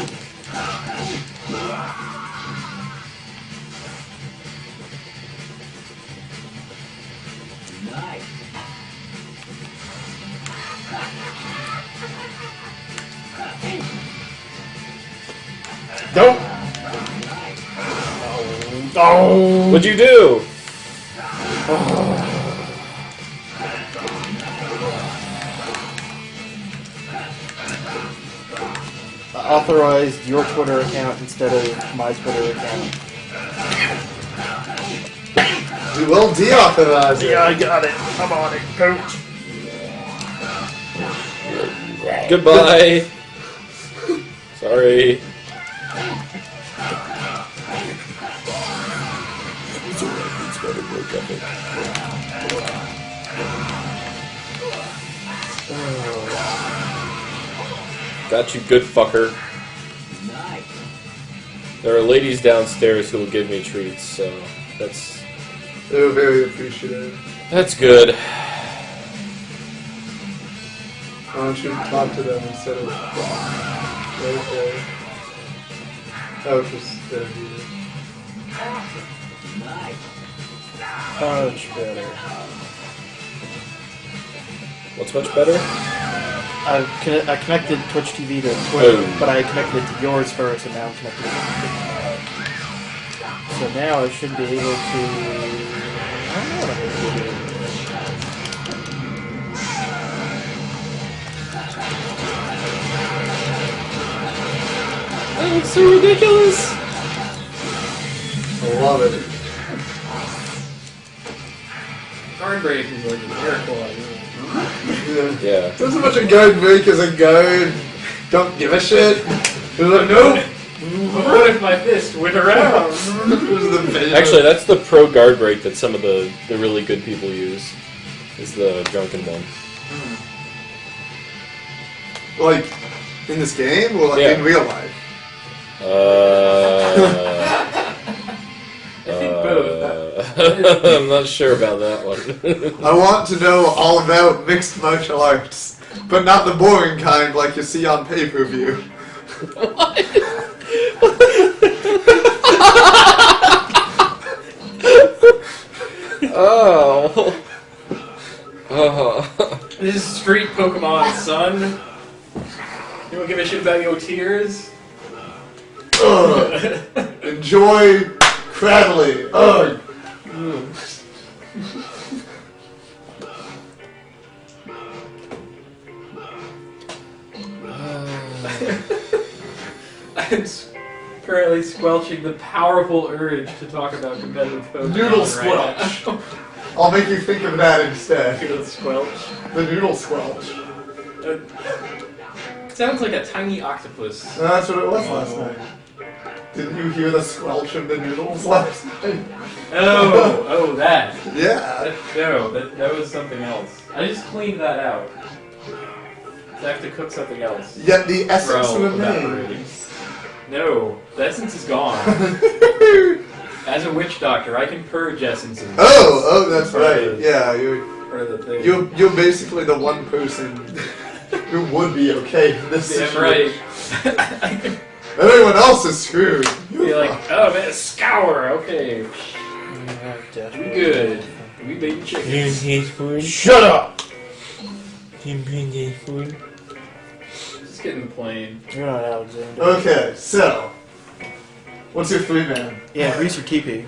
Nice. Don't. Oh. What'd you do? I authorized your Twitter account instead of my Twitter account. You will deauthorize it. Yeah, I got it. I'm on it, coach. Goodbye. Sorry. Got you, good fucker. Nice. There are ladies downstairs who will give me treats, so that's They were very appreciative. good. Why don't you talk to them instead of... Okay. Oh, just interview. Nice. Much better. What's much better? I connected Twitch TV to Twitter, Oh. but I connected it to yours first, and now I'm connected to So now I should be able to... I don't know what I'm going to do. Oh, it's so ridiculous. I love it. Guard break is like a miracle. I mean. Yeah. Yeah. Doesn't much a guard break as a guard. Don't give a shit. They're like, nope. What if my fist went around? Actually, that's the pro guard break that some of the really good people use. Is the drunken one. Like, in this game or like Yeah. in real life? I think both. I'm not sure about that one. I want to know all about mixed martial arts, but not the boring kind like you see on pay-per-view. Oh. Oh. This is street Pokemon, son. You don't give a shit about your tears? Ugh. Enjoy Cradley. Ugh. I'm currently squelching the powerful urge to talk about competitive Pokemon. Noodle right squelch. now. I'll make you think of that instead. Noodle squelch. The noodle squelch. Sounds like a tiny octopus. That's what it was last night. Didn't you hear the squelch of the noodles last night? Oh, that. Yeah. That was something else. I just cleaned that out. So I have to cook something else. Yet the essence Bro, remains. evaporating. No, the essence is gone. As a witch doctor, I can purge essences. Oh, that's Part of right. the- Yeah, you're part of the thing. you're basically the one person who would be okay in this Damn situation. right. Everyone else is screwed. Be like, oh man, scour. Okay, we good. We baby chickens. Shut up! Just getting plain. You're not Alexander. Okay, so what's your 3-man? Yeah, grease your teepee.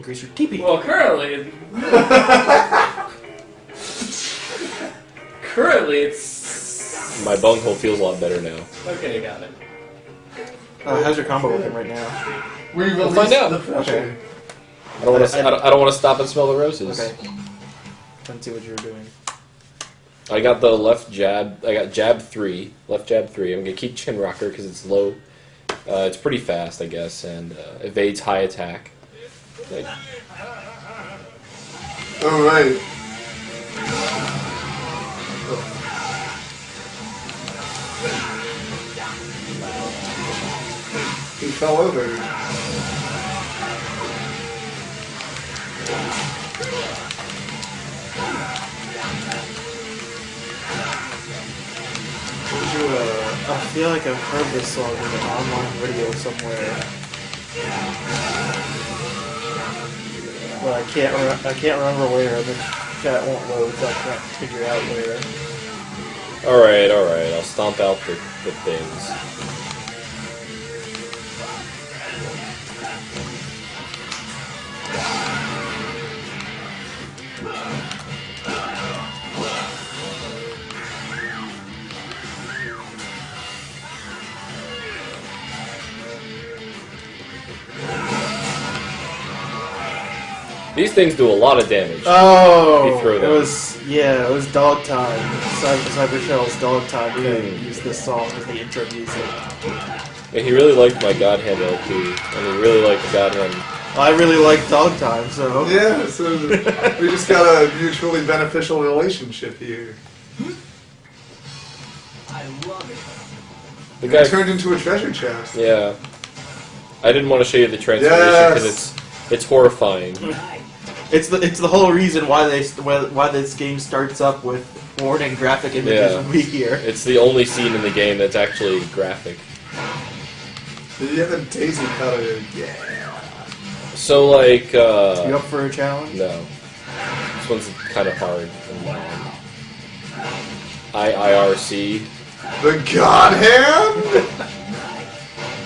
Grease your teepee. Well, currently it's My bunghole feels a lot better now. okay. Got it. How's your combo looking right now? We We'll find out. The pressure. I don't want to. I don't want to stop and smell the roses. Okay. Let's see what you were doing. I got the left jab. I got jab 3, left jab 3. I'm gonna keep chin rocker because it's low. It's pretty fast, I guess, and evades high attack. Like, All right. He fell over. I feel like I've heard this song in an online video somewhere, but I can't remember where. And the chat won't load, so I can't figure out where. all right. I'll stomp out the things. These things do a lot of damage. Oh, You throw it them. was Dog Time. Cyber Shell's Dog Time. We used this song as the intro music. And he really liked my God Hand LP, and he really liked the God Hand. I really like Dog Time, so Yeah, so we just got a mutually beneficial relationship here. I love it. The It guy, turned into a treasure chest. yeah. I didn't want to show you the transformation because it's horrifying. it's the whole reason why this game starts up with warning graphic images Yeah. when we hear. It's the only scene in the game that's actually graphic. Did you have a daisy cutter? Yeah. So, like, You up for a challenge? no. This one's kind of hard. IIRC. The God Hand?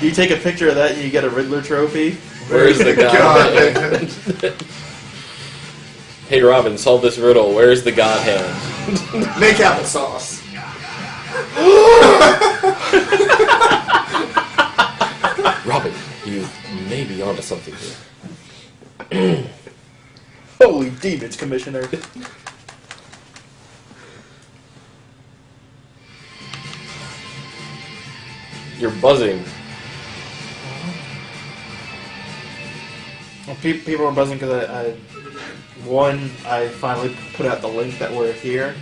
You take a picture of that and you get a Riddler trophy. Where's the God Hand? Hey, Robin, solve this riddle. Where's the God Hand? Make applesauce. Robin, you may be onto something here. Holy demons, Commissioner. You're buzzing. Well, people are buzzing because I finally put out the link that we're here,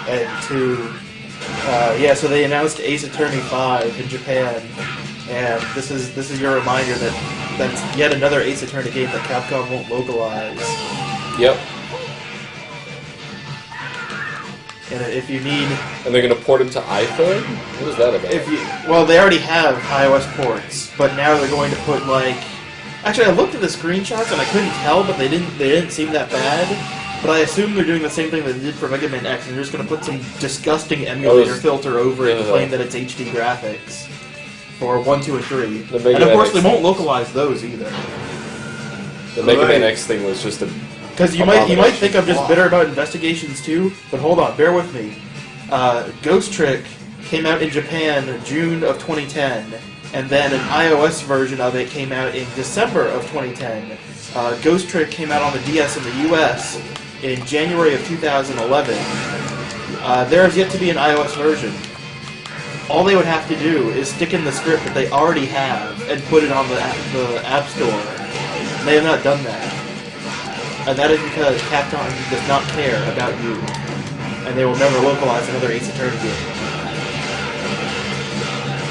and two, so they announced Ace Attorney 5 in Japan, and this is your reminder that that's yet another Ace Attorney game that Capcom won't localize. Yep. And if you need, And they're gonna port him to iPhone? What is that about? well, they already have iOS ports, but now they're going to put Actually, I looked at the screenshots and I couldn't tell, but they didn't seem that bad. But I assume they're doing the same thing that they did for Mega Man X, and they're just going to put some disgusting emulator filter over it and claim that it's HD graphics for 1, 2, and 3. The Mega And of Man course, X they won't localize those either. The Mega Man Right. X thing was just a... Because you might think I'm just bitter about Investigations 2, but hold on, bear with me. Ghost Trick came out in Japan June of 2010, and then an iOS version of it came out in December of 2010. Ghost Trick came out on the DS in the US in January of 2011. There is yet to be an iOS version. All they would have to do is stick in the script that they already have and put it on the App Store. They have not done that. And that is because Capcom does not care about you. And they will never localize another Ace Attorney game.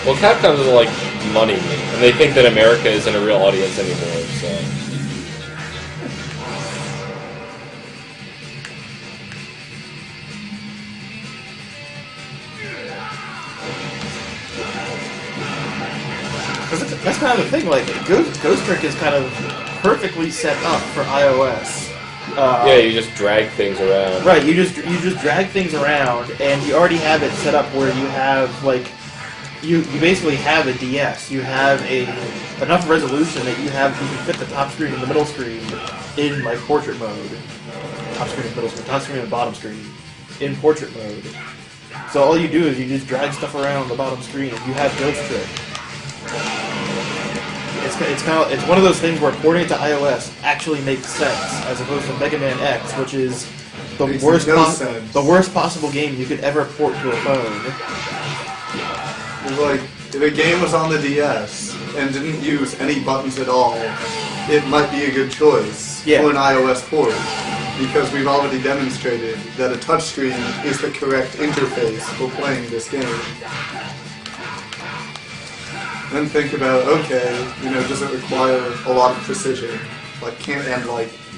Well, Capcom doesn't like money, and they think that America isn't a real audience anymore, so... Because that's kind of the thing, Ghost Trick is kind of perfectly set up for iOS. yeah, you just drag things around. Right, you just drag things around, and you already have it set up where you have, you basically have a DS. You have enough resolution that you can fit the top screen and the middle screen in, portrait mode. Top screen and middle screen, top screen and bottom screen in portrait mode. So all you do is you just drag stuff around the bottom screen, and you have Ghost Trick. It's it's one of those things where porting it to iOS actually makes sense, as opposed to Mega Man X, which is the Makes worst no sense. the worst possible game you could ever port to a phone. It's like, if a game was on the DS and didn't use any buttons at all, it might be a good choice Yeah. for an iOS port. Because we've already demonstrated that a touchscreen is the correct interface for playing this game. Then think about, okay, does it require a lot of precision? Like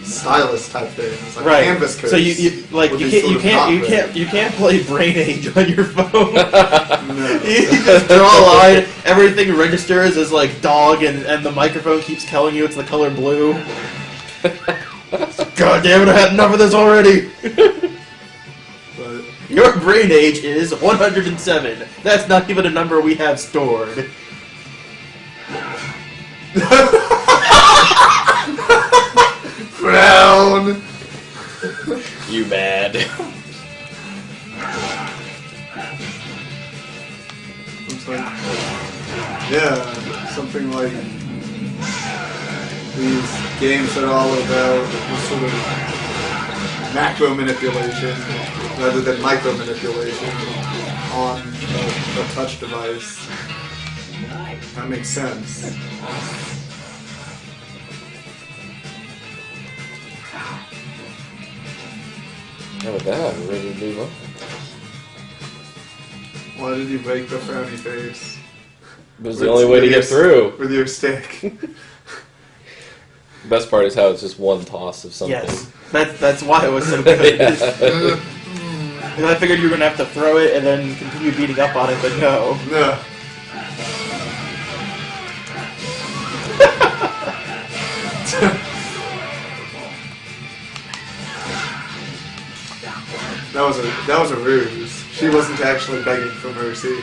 stylus type things, like Right. canvas codes. So you would be sort of not great. can't play Brain Age on your phone. No. You just draw a line, everything registers as like dog, and the microphone keeps telling you it's the color blue. God damn it, I had enough of this already! But Your brain age is 107. That's not even a number we have stored. Frown! You mad? Looks like, yeah, something like these games that are all about this sort of macro manipulation rather than micro manipulation on a touch device. That makes sense. How about that? We're ready to move on. Why did you break the frowny face? It was the only way to get through. With your stick. The best part is how it's just one toss of something. Yes, that's why it was so good. Yeah. And I figured you were gonna have to throw it and then continue beating up on it, but no. No. That was a ruse. She wasn't actually begging for mercy.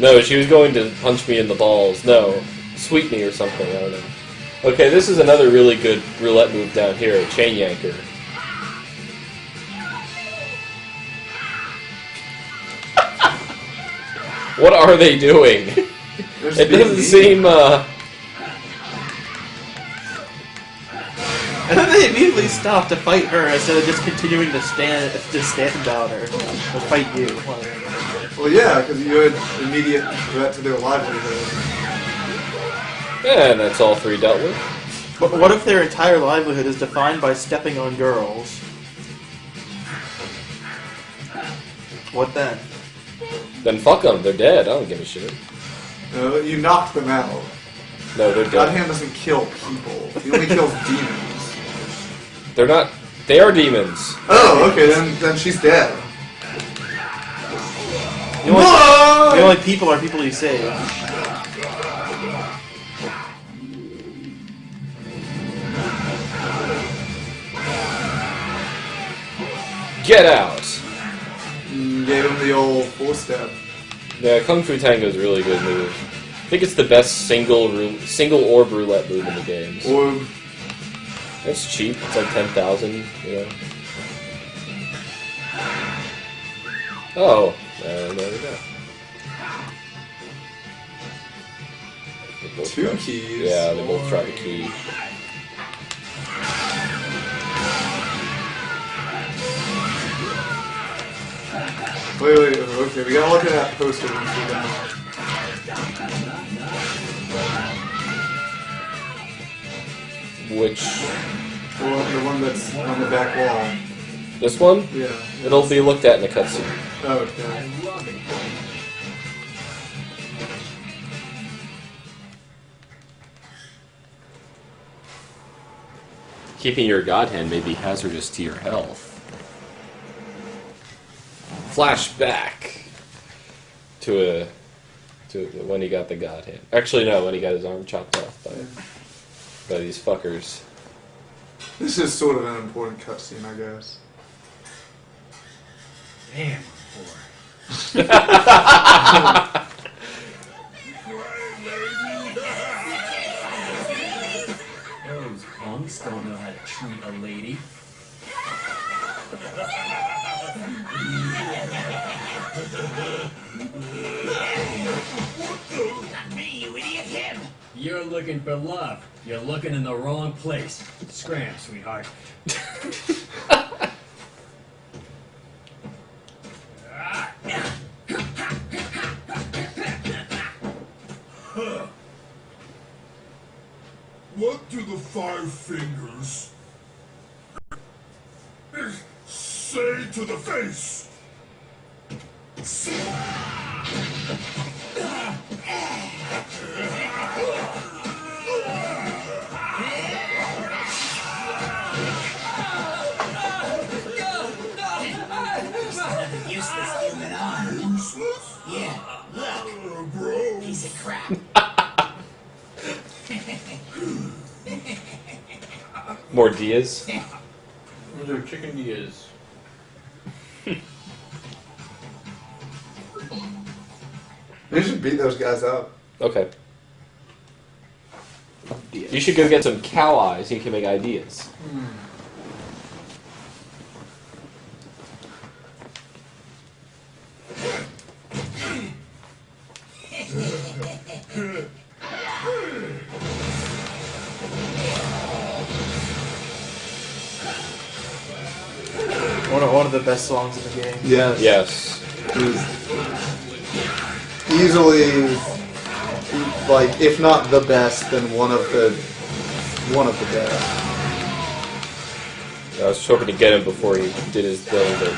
No, she was going to punch me in the balls. No, sweep me or something. I don't know. Okay, this is another really good roulette move down here, a chain yanker. What are they doing? It doesn't seem, And then they immediately stop to fight her instead of just continuing to stand on her. Or fight you. Well, yeah, because you had immediate threat to their livelihood. and that's all three dealt with. But what if their entire livelihood is defined by stepping on girls? What then? Then fuck them, they're dead. I don't give a shit. No, you knocked them out. No, they're dead. Godhand doesn't kill people. He only kills demons. They're not. They are demons. Oh, okay, then she's dead. The only people are people you save. Get out. Gave him the old 4-step. Yeah, Kung Fu Tango is a really good move. I think it's the best single orb roulette move in the games. Or It's cheap. It's like 10,000. Oh, there we go. They both two try- keys. Yeah, they both try the key. Wait, okay, we gotta look at that poster once we're done. Which The one that's on the back wall. this one? Yeah. It'll be looked at in the cutscene. Okay. Keeping your god hand may be hazardous to your health. Flashback to when he got the god hand. Actually, no, when he got his arm chopped off by these fuckers. This is sort of an important cutscene, I guess. Damn, those punks don't know how to treat a lady. Not me, you idiot, him! You're looking for love. You're looking in the wrong place. Scram, sweetheart. What do the five fingers say to the face? Useless human arm. Useless? Yeah, look. Bro. Piece of crap. More Diaz. Those are chicken Diaz. You should beat those guys up. Okay. You should go get some cow eyes. You can make ideas. One of the best songs in the game. Yes. Yes. Easily, like, if not the best, then one of the best. I was hoping to get him before he did his thing, but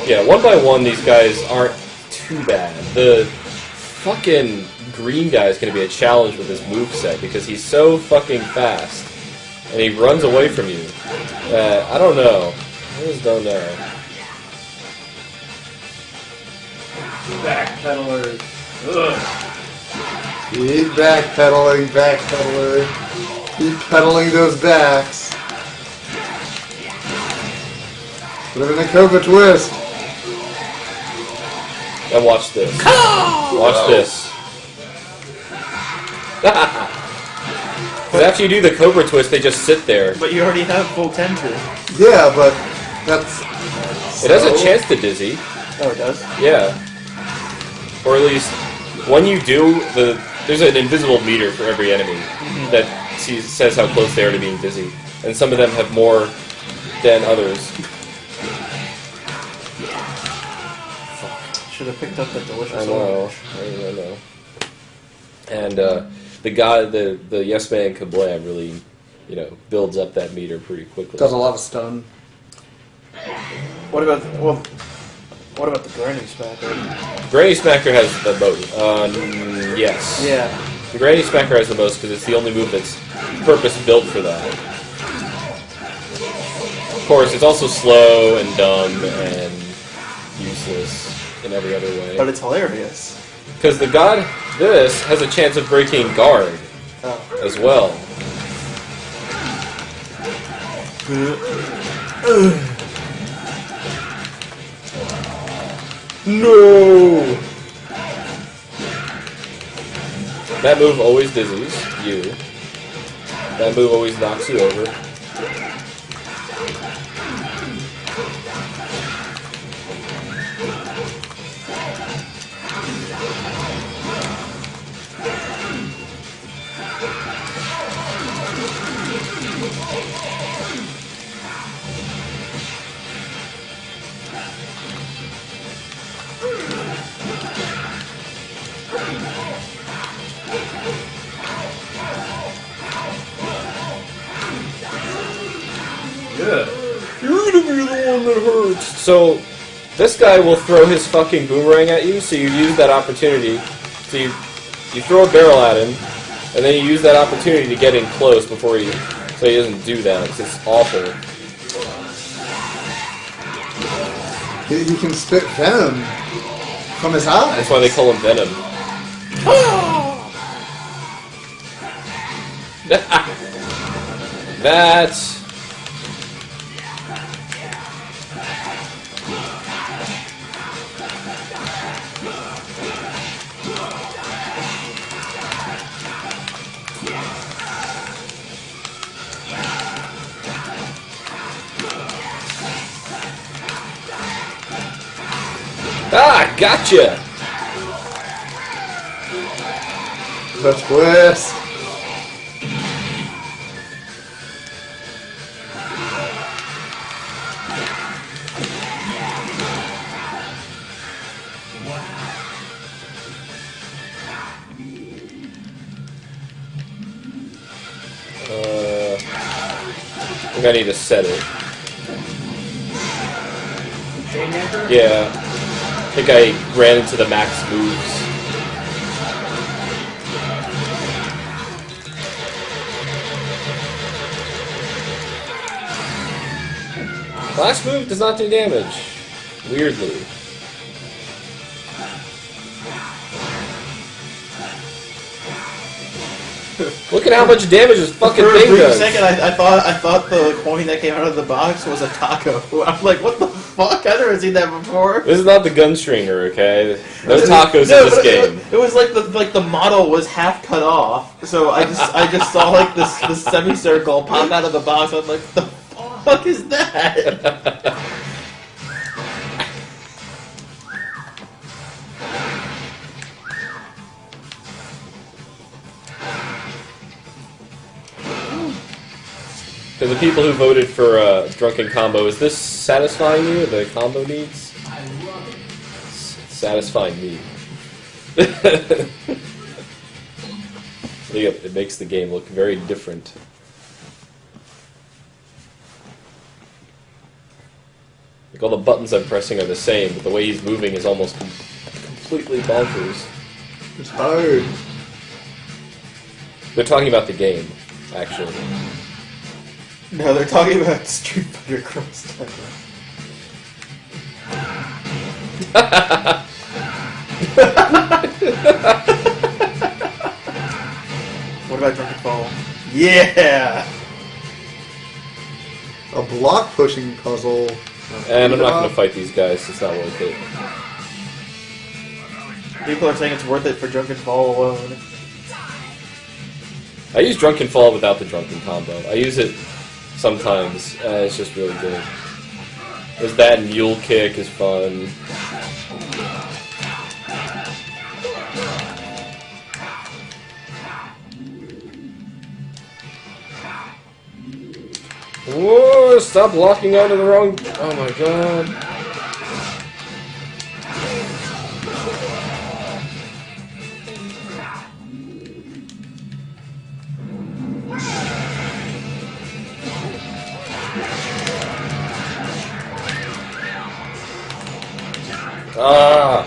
yeah, one by one, these guys aren't too bad. The fucking green guy is going to be a challenge with his moveset because he's so fucking fast. And he runs away from you. I don't know. I just don't know. Backpedalers. Ugh. Keep backpedaler. Keep pedaling those backs. Put him in a Cobra twist. Now watch this. Watch this. Because after you do the Cobra twist, they just sit there. But you already have full tender. Yeah, but that's... It has a chance to dizzy. Oh, it does? Yeah. Or at least, when you do, there's an invisible meter for every enemy that says how close they are to being dizzy. And some of them have more than others. Should have picked up that delicious I know. orange. I know. And the guy, the Yes Man Kablam really, builds up that meter pretty quickly. Does a lot of stun. What about the Granny Smacker? Granny Smacker has the most. Yes. Yeah. The Granny Smacker has the most because it's the only move that's purpose-built for that. Of course, it's also slow and dumb and useless in every other way. But it's hilarious. Because this has a chance of breaking guard as well. No! That move always dizzies you. That move always knocks you over. Yeah. You're gonna be the one that hurts. So, this guy will throw his fucking boomerang at you, so you use that opportunity. So you throw a barrel at him, and then you use that opportunity to get in close before so he doesn't do that. It's just awful. He can spit venom from his eyes. That's why they call him Venom. That. Ah, gotcha! The twist. I think I need to set it. Yeah. I think I ran into the max moves. Last move does not do damage. Weirdly. Look at how much damage this fucking For a thing brief does. second, I thought the coin that came out of the box was a taco. I'm like, what the fuck? I've never seen that before. This is not the gunstringer, okay? No tacos No, in this but game. It was like the model was half cut off, so I just saw like this semicircle pop out of the box. I'm like, the fuck is that? To the people who voted for Drunken Combo, is this satisfying you, the combo needs? I love it. It's satisfying me. It makes the game look very different. Like all the buttons I'm pressing are the same, but the way he's moving is almost completely bonkers. It's hard. They're talking about the game, actually. No, they're talking about Street Fighter Cross Tower. What about Drunken Fall? Yeah! A block pushing puzzle. And I'm not going to fight these guys, it's not worth it. People are saying it's worth it for Drunken Fall alone. I use Drunken Fall without the Drunken Combo. I use it sometimes, it's just really good. There's that Mule Kick is fun. Whoa, stop locking onto the wrong... Oh my god. Ah!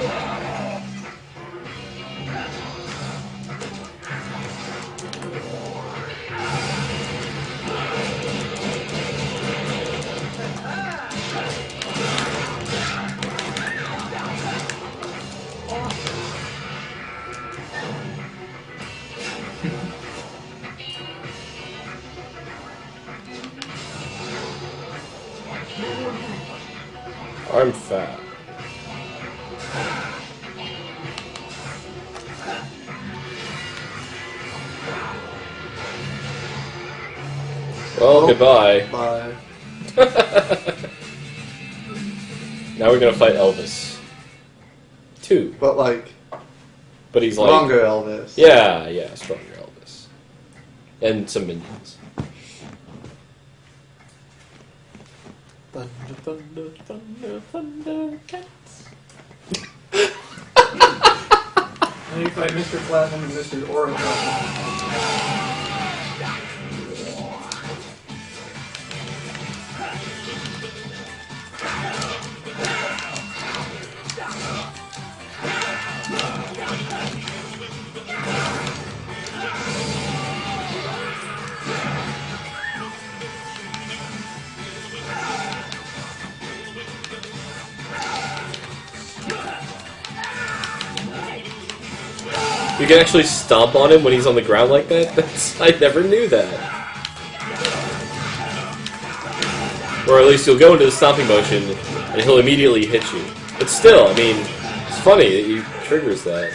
I'm fat. Well, goodbye. Bye. Now we're gonna fight Elvis. 2. But like, But he's like... stronger Elvis. Yeah, stronger Elvis. And some minions. Thunder, thunder, thunder, thunder, cats. Now you fight Mr. Platinum and Mr. Oracle. You can actually stomp on him when he's on the ground like that? I never knew that. Or at least you'll go into the stomping motion, and he'll immediately hit you. But still, I mean, it's funny that he triggers that.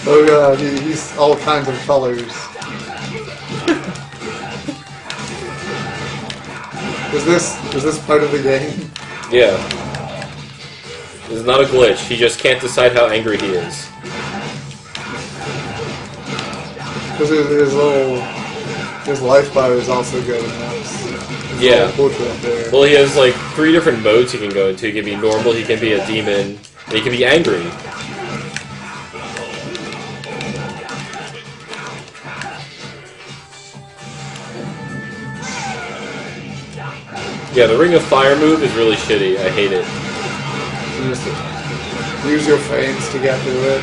Oh god, he's all kinds of colors. Is this part of the game? Yeah. It's not a glitch, he just can't decide how angry he is. Because his life bar is also good enough. Yeah. Right there. Well, he has like 3 different modes he can go into. He can be normal, he can be a demon, and he can be angry. Yeah, the Ring of Fire move is really shitty. I hate it. You just use your frames to get through it.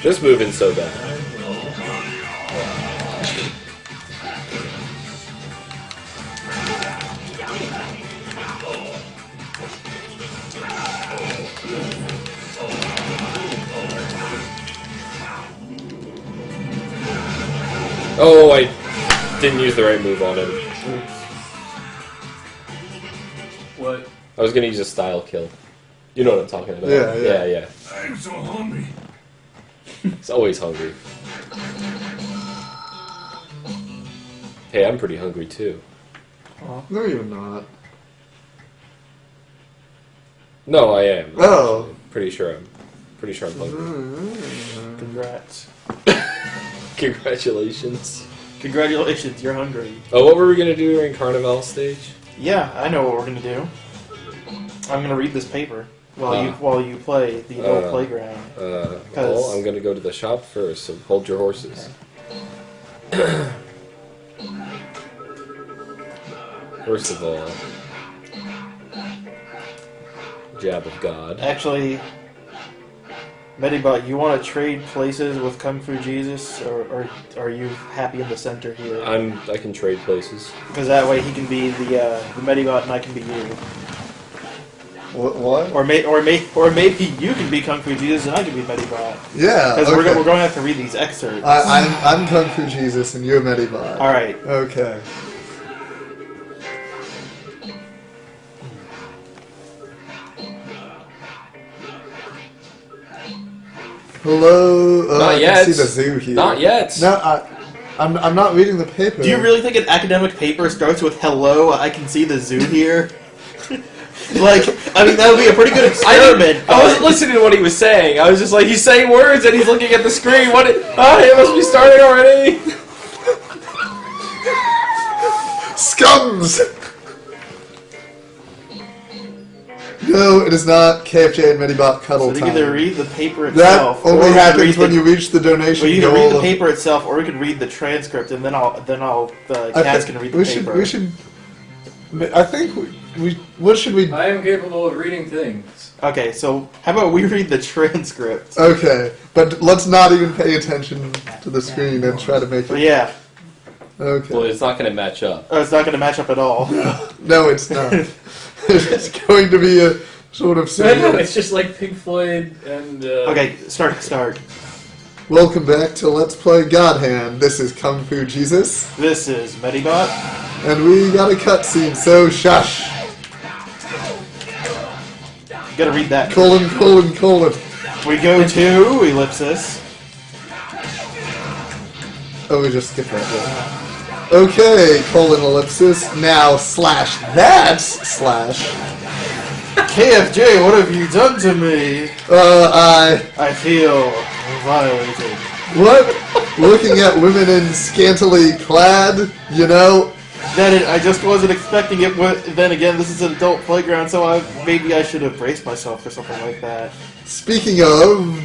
Just moving so bad. Oh, I didn't use the right move on him. What? I was gonna use a style kill. You know what I'm talking about. Yeah. I'm so hungry. He's always hungry. Hey, I'm pretty hungry too. No, you're not. No, I am. Oh. Pretty sure I'm hungry. Congrats. Congratulations. Congratulations, you're hungry. Oh, what were we gonna do during Carnival stage? Yeah, I know what we're gonna do. I'm gonna read this paper while you play the adult playground. Well, I'm gonna go to the shop first, so hold your horses. First of all, Jab of God. Actually, Medibot, you want to trade places with Kung Fu Jesus, or are you happy in the center here? I can trade places. Because that way he can be the Medibot and I can be you. What? Or maybe you can be Kung Fu Jesus and I can be Medibot. Yeah. Because Okay. we're going to have to read these excerpts. I'm Kung Fu Jesus and you're Medibot. All right. Okay. Hello. Not I yet. can see the zoo here. Not yet. No, I'm not reading the paper. Do you really think an academic paper starts with "Hello, I can see the zoo here"? Like, I mean, that would be a pretty good experiment. I wasn't listening to what he was saying. I was just like, he's saying words and he's looking at the screen. What? It must be starting already. Scums! No, it is not KFJ and Medibot cuddle So you time. can either read the paper That itself, only or happens when you reach the donation Well, you can goal. read the paper itself, or we can read the transcript, and then Cass can read the paper. We should. I think we. What should we? I am capable of reading things. Okay, so how about we read the transcript? Okay, but let's not even pay attention to the screen and try to make But it. yeah, Okay. Well, it's not going to match up. it's not going to match up at all. No, it's not. It's going to be a sort of No, serious. it's just like Pink Floyd and. Okay, start. Welcome back to Let's Play God Hand. This is Kung Fu Jesus, This is Medibot. and we got a cutscene. So shush. You gotta read that. Colon. We go to ellipsis. Oh, we just skipped that one. Okay, ellipsis. Now /that/ KFJ, what have you done to me? I feel violated. What? Looking at women in scantily clad, you know? I just wasn't expecting it. Then again, this is an adult playground, so maybe I should have braced myself for something like that. Speaking of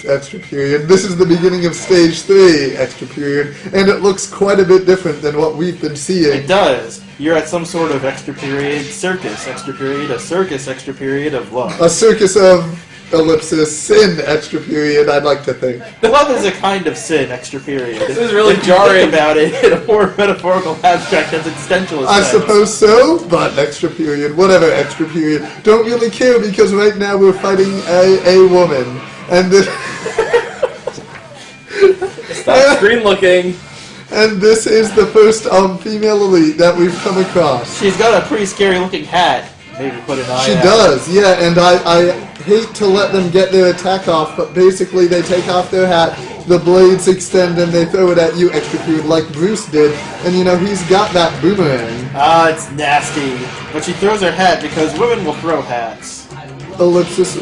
extra period, this is the beginning of stage 3 extra period, and it looks quite a bit different than what we've been seeing. It does. You're at some sort of extra period circus extra period, a circus extra period of love. A circus of ellipsis, sin, extra period, I'd like to think. Love is a kind of sin, extra period. This is really If you jarring. think about it in a more metaphorical, abstract, and existentialist I sense. suppose so, but extra period, whatever extra period. Don't really care because right now we're fighting a woman. And this, Stop screen looking. and this is the first female elite that we've come across. She's got a pretty scary looking hat. Maybe put an eye She out. does, yeah, and I hate to let them get their attack off, but basically they take off their hat, the blades extend, and they throw it at you extra period like Bruce did, and you know, he's got that boomerang. Ah, it's nasty. But she throws her hat because women will throw hats. Ellipsis,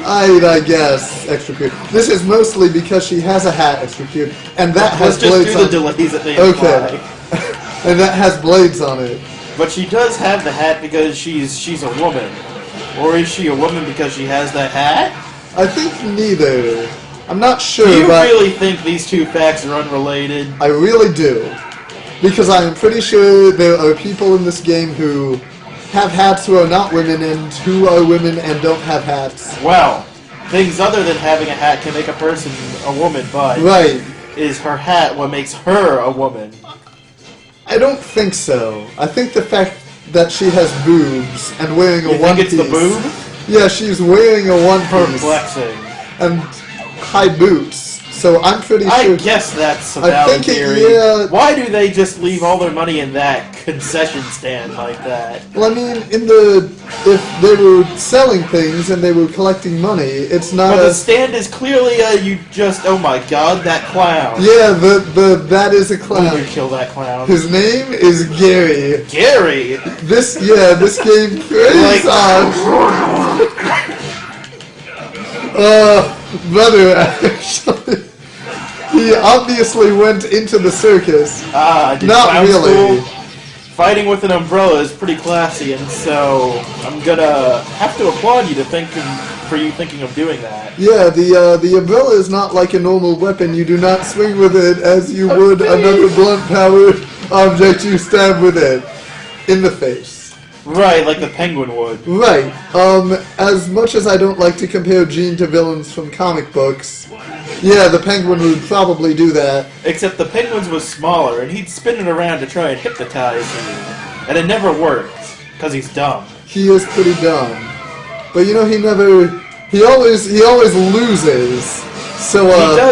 I guess, extra period. This is mostly because she has a hat, extra period, and that has Let's just blades do on the delays that they Okay. imply. And that has blades on it. But she does have the hat because she's a woman. Or is she a woman because she has that hat? I think neither. I'm not sure, Do you but really think these two facts are unrelated? I really do. Because I am pretty sure there are people in this game who have hats who are not women and who are women and don't have hats. Well, things other than having a hat can make a person a woman, but Right. is her hat what makes her a woman? I don't think so. I think the fact that she has boobs and wearing a You one think it's piece. the boob? Yeah, she's wearing a one piece Perplexing. and high boots. So I'm pretty I sure. guess that's a I valid think it- theory. yeah. Why do they just leave all their money in that concession stand like that? Well, I mean, if they were selling things and they were collecting money, it's not But a. the stand is clearly oh my god, that clown. Yeah, that is a When you clown. kill that clown. His name is Gary. Gary! This game preys on. Brother, actually, he obviously went into the circus. Did Not clown really. school? Fighting with an umbrella is pretty classy, and so I'm gonna have to applaud you for you thinking of doing that. Yeah, the umbrella is not like a normal weapon. You do not swing with it as you would another blunt-powered object. You stab with it in the face. Right, like the penguin would. Right. As much as I don't like to compare Gene to villains from comic books, yeah, the Penguin would probably do that. Except the penguin's was smaller, and he'd spin it around to try and hypnotize you. And it never worked, because he's dumb. He is pretty dumb, but you know he always loses. So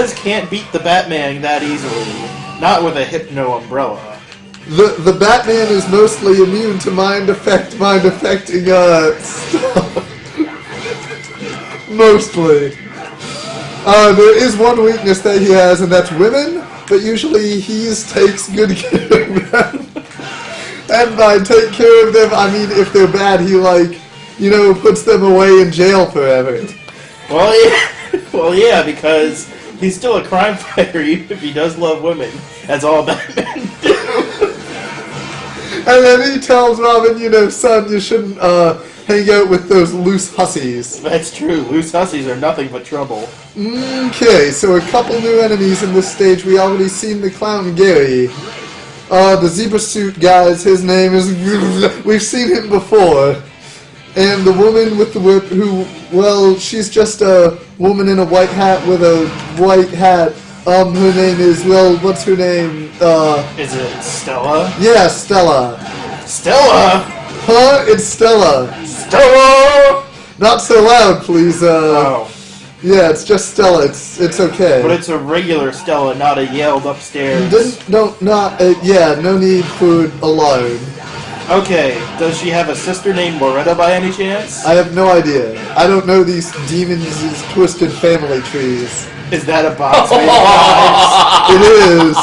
He can't beat the Batman that easily. Not with a hypno umbrella. the Batman is mostly immune to mind affecting stuff. Mostly. There is one weakness that he has, and that's women, but usually he takes good care of them. And by take care of them, I mean if they're bad, he puts them away in jail forever. Well, yeah, because he's still a crime fighter even if he does love women, as all Batmen do. And then he tells Robin, son, you shouldn't hang out with those loose hussies. That's true. Loose hussies are nothing but trouble. Okay, so a couple new enemies in this stage. We already seen the clown Gary. The zebra suit guys, his name is... We've seen him before. And the woman with the whip she's just a woman in a white hat with a white hat. Her name is, what's her name? Is it Stella? Yeah, Stella. Stella! Huh? It's Stella. Stella! Not so loud, please. Oh. Yeah, it's just Stella. It's okay. But it's a regular Stella, not a yelled upstairs. No need for alarm. Okay, does she have a sister named Loretta by any chance? I have no idea. I don't know these demons' twisted family trees. Is that a box made of knives? It is.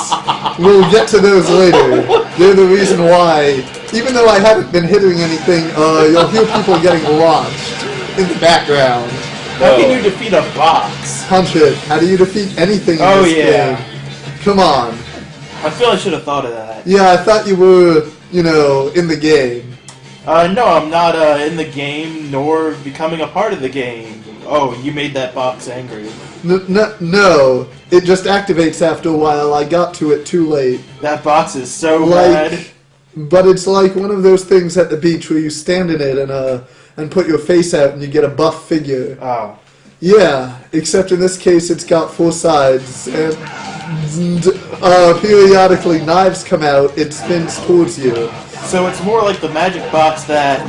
We'll get to those later. They're the reason why. Even though I haven't been hitting anything, you'll hear people getting launched in the background. How can you defeat a box? Punch it. How do you defeat anything in this game? Come on. I feel I should have thought of that. Yeah, I thought you were, in the game. No, I'm not in the game, nor becoming a part of the game. Oh, you made that box angry. No, it just activates after a while. I got to it too late. That box is so bad. But it's like one of those things at the beach where you stand in it and and put your face out and you get a buff figure. Oh. Yeah, except in this case it's got 4 sides, and periodically knives come out, it spins towards you. So it's more like the magic box that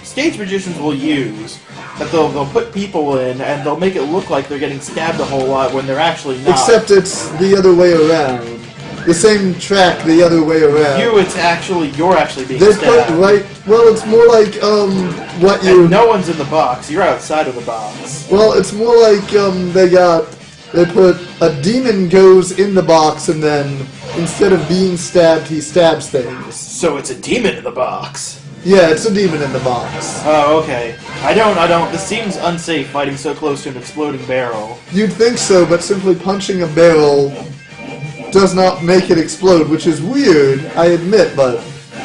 stage magicians will use. That they'll put people in and they'll make it look like they're getting stabbed a whole lot when they're actually not. Except it's the other way around. The same track the other way around. You're actually being They stabbed. put right. Well, it's more like what you. And no one's in the box. You're outside of the box. Well, it's more like they put a demon goes in the box and then instead of being stabbed, he stabs things. So it's a demon in the box. Yeah, it's a demon in the box. Oh, okay. I don't. This seems unsafe fighting so close to an exploding barrel. You'd think so, but simply punching a barrel does not make it explode, which is weird, I admit, but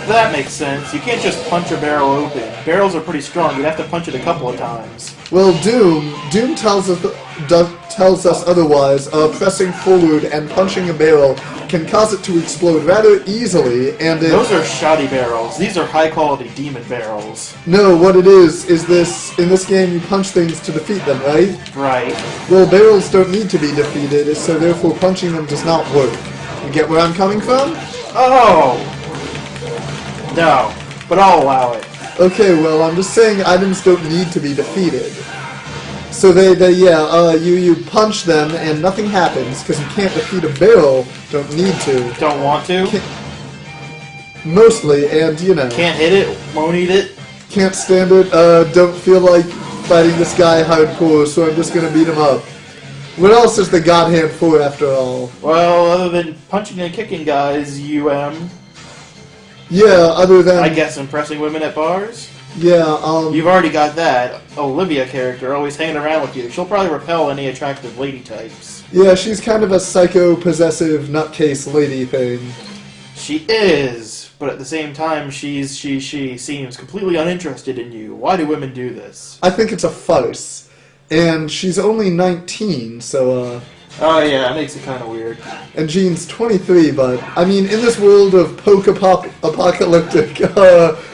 That makes sense. You can't just punch a barrel open. Barrels are pretty strong. You'd have to punch it a couple of times. well, Doom tells us otherwise. Pressing forward and punching a barrel can cause it to explode rather easily, and Those are shoddy barrels. These are high-quality demon barrels. No, what it is this in this game you punch things to defeat them, right? Right. Well, barrels don't need to be defeated, so therefore punching them does not work. You get where I'm coming from? Oh! No. But I'll allow it. Okay, well, I'm just saying items don't need to be defeated. So you punch them and nothing happens because you can't defeat a barrel. Don't need to. Don't want to? Mostly, and Can't hit it? Won't eat it? can't stand it. Don't feel like fighting this guy hardcore, so I'm just gonna beat him up. What else is the God Hand for, after all? Well, other than punching and kicking guys, Yeah, other than I guess impressing women at bars? yeah, You've already got that. Olivia character always hanging around with you. She'll probably repel any attractive lady types. yeah, she's kind of a psycho-possessive nutcase lady thing. She is, but at the same time, she seems completely uninterested in you. Why do women do this? I think it's a farce, and she's only 19, so Oh yeah, that makes it kind of weird. and Jean's 23. But I mean, in this world of apocalyptic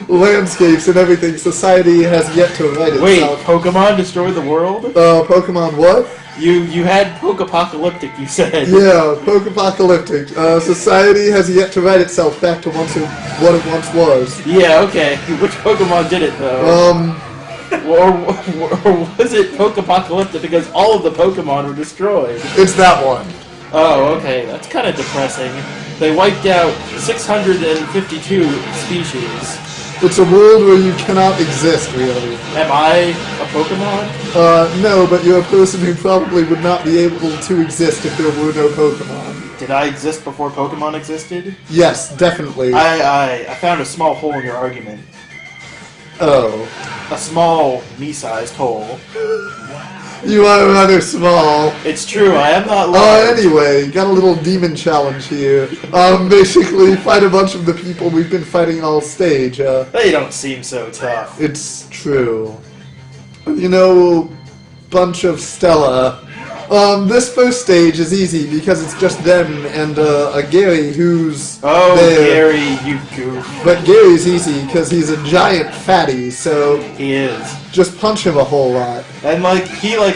landscapes and everything, society has yet to right Wait, itself. Pokemon destroyed the world? Pokemon what? You had Pokeapocalyptic, you said. Yeah, poke-apocalyptic. Society has yet to right itself back to what it once was. Yeah, okay. Which Pokemon did it, though? Or was it Pokeapocalyptic because all of the Pokemon were destroyed? It's that one. Oh, okay. That's kind of depressing. They wiped out 652 species. It's a world where you cannot exist, really. Am I a Pokemon? No, but you're a person who probably would not be able to exist if there were no Pokemon. Did I exist before Pokemon existed? Yes, definitely. I found a small hole in your argument. Oh. A small, me-sized hole. You are rather small. It's true, I am not large. Anyway, got a little demon challenge here. Basically, fight a bunch of the people we've been fighting all stage. They don't seem so tough. It's true. Bunch of Stella. This first stage is easy because it's just them and a Gary who's Oh, there. Gary, you goof. But Gary's easy because he's a giant fatty, so He is. just punch him a whole lot. And like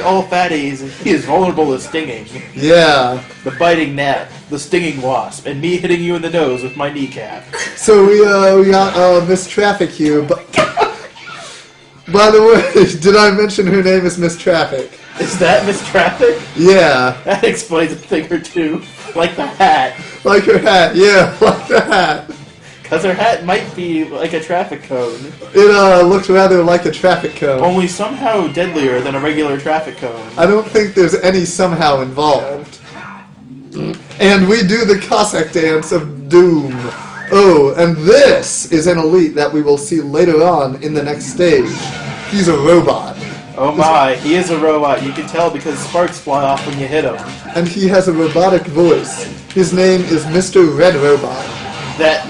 all fatties, he is vulnerable to stinging. Yeah. The biting gnat, the stinging wasp, and me hitting you in the nose with my kneecap. So we got Miss Traffic here, but by the way, did I mention her name is Miss Traffic? Is that Miss Traffic? Yeah. That explains a thing or two. Like the hat. Like her hat, yeah, like the hat. Because her hat might be like a traffic cone. It looks rather like a traffic cone. Only somehow deadlier than a regular traffic cone. I don't think there's any somehow involved. And we do the Cossack dance of Doom. Oh, and this is an elite that we will see later on in the next stage. He's a robot. Oh my, he is a robot. You can tell because sparks fly off when you hit him. And he has a robotic voice. His name is Mr. Red Robot.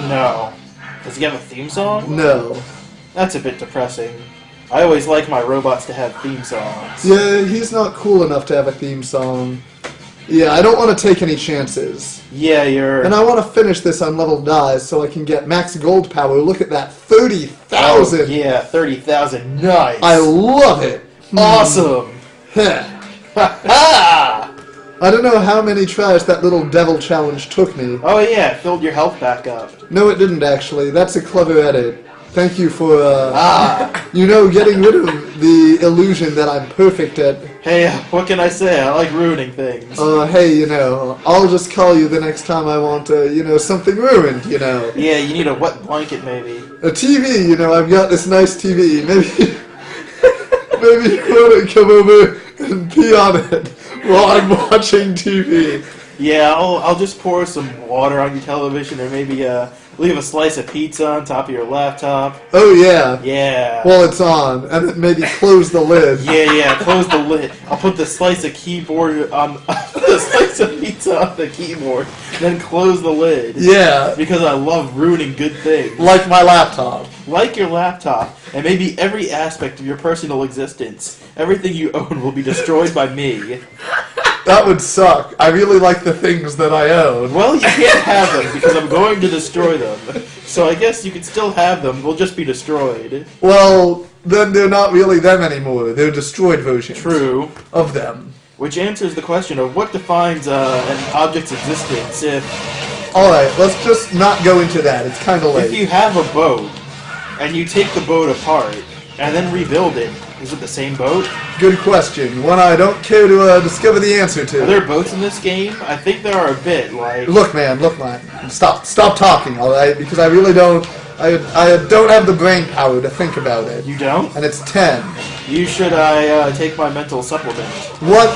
No. Does he have a theme song? No. That's a bit depressing. I always like my robots to have theme songs. Yeah, he's not cool enough to have a theme song. Yeah, I don't want to take any chances. Yeah, you're. And I want to finish this on level 9 so I can get max gold power. Look at that, 30,000! Oh, yeah, 30,000. Nice. I love it! Awesome. Heh. Ha! I don't know how many tries that little devil challenge took me. Oh yeah, it filled your health back up. No, it didn't actually. That's a clever edit. Thank you for, getting rid of the illusion that I'm perfect at. Hey, what can I say? I like ruining things. Hey, I'll just call you the next time I want, something ruined, Yeah, you need a wet blanket maybe. A TV, I've got this nice TV. Maybe you want to come over and pee on it while I'm watching TV. Yeah, I'll just pour some water on your television, or maybe leave a slice of pizza on top of your laptop. Oh yeah. Yeah. While it's on, and then maybe close the lid. Yeah. Close the lid. I'll put the slice of keyboard on the slice of pizza on the keyboard, then close the lid. Yeah. Because I love ruining good things. Like my laptop. Like your laptop, and maybe every aspect of your personal existence. Everything you own will be destroyed by me. That would suck. I really like the things that I own. Well, you can't have them because I'm going to destroy them. So I guess you can still have them. They'll just be destroyed. Well, then they're not really them anymore. They're destroyed versions. True. Of them. Which answers the question of what defines an object's existence. Alright, let's just not go into that. It's kind of late. If you have a boat, and you take the boat apart, and then rebuild it, is it the same boat? Good question. One I don't care to discover the answer to. Are there boats in this game? I think there are a bit, like... Look, man. Stop talking, alright? Because I really don't... I don't have the brain power to think about it. You don't? And it's 10. You should take my mental supplement. What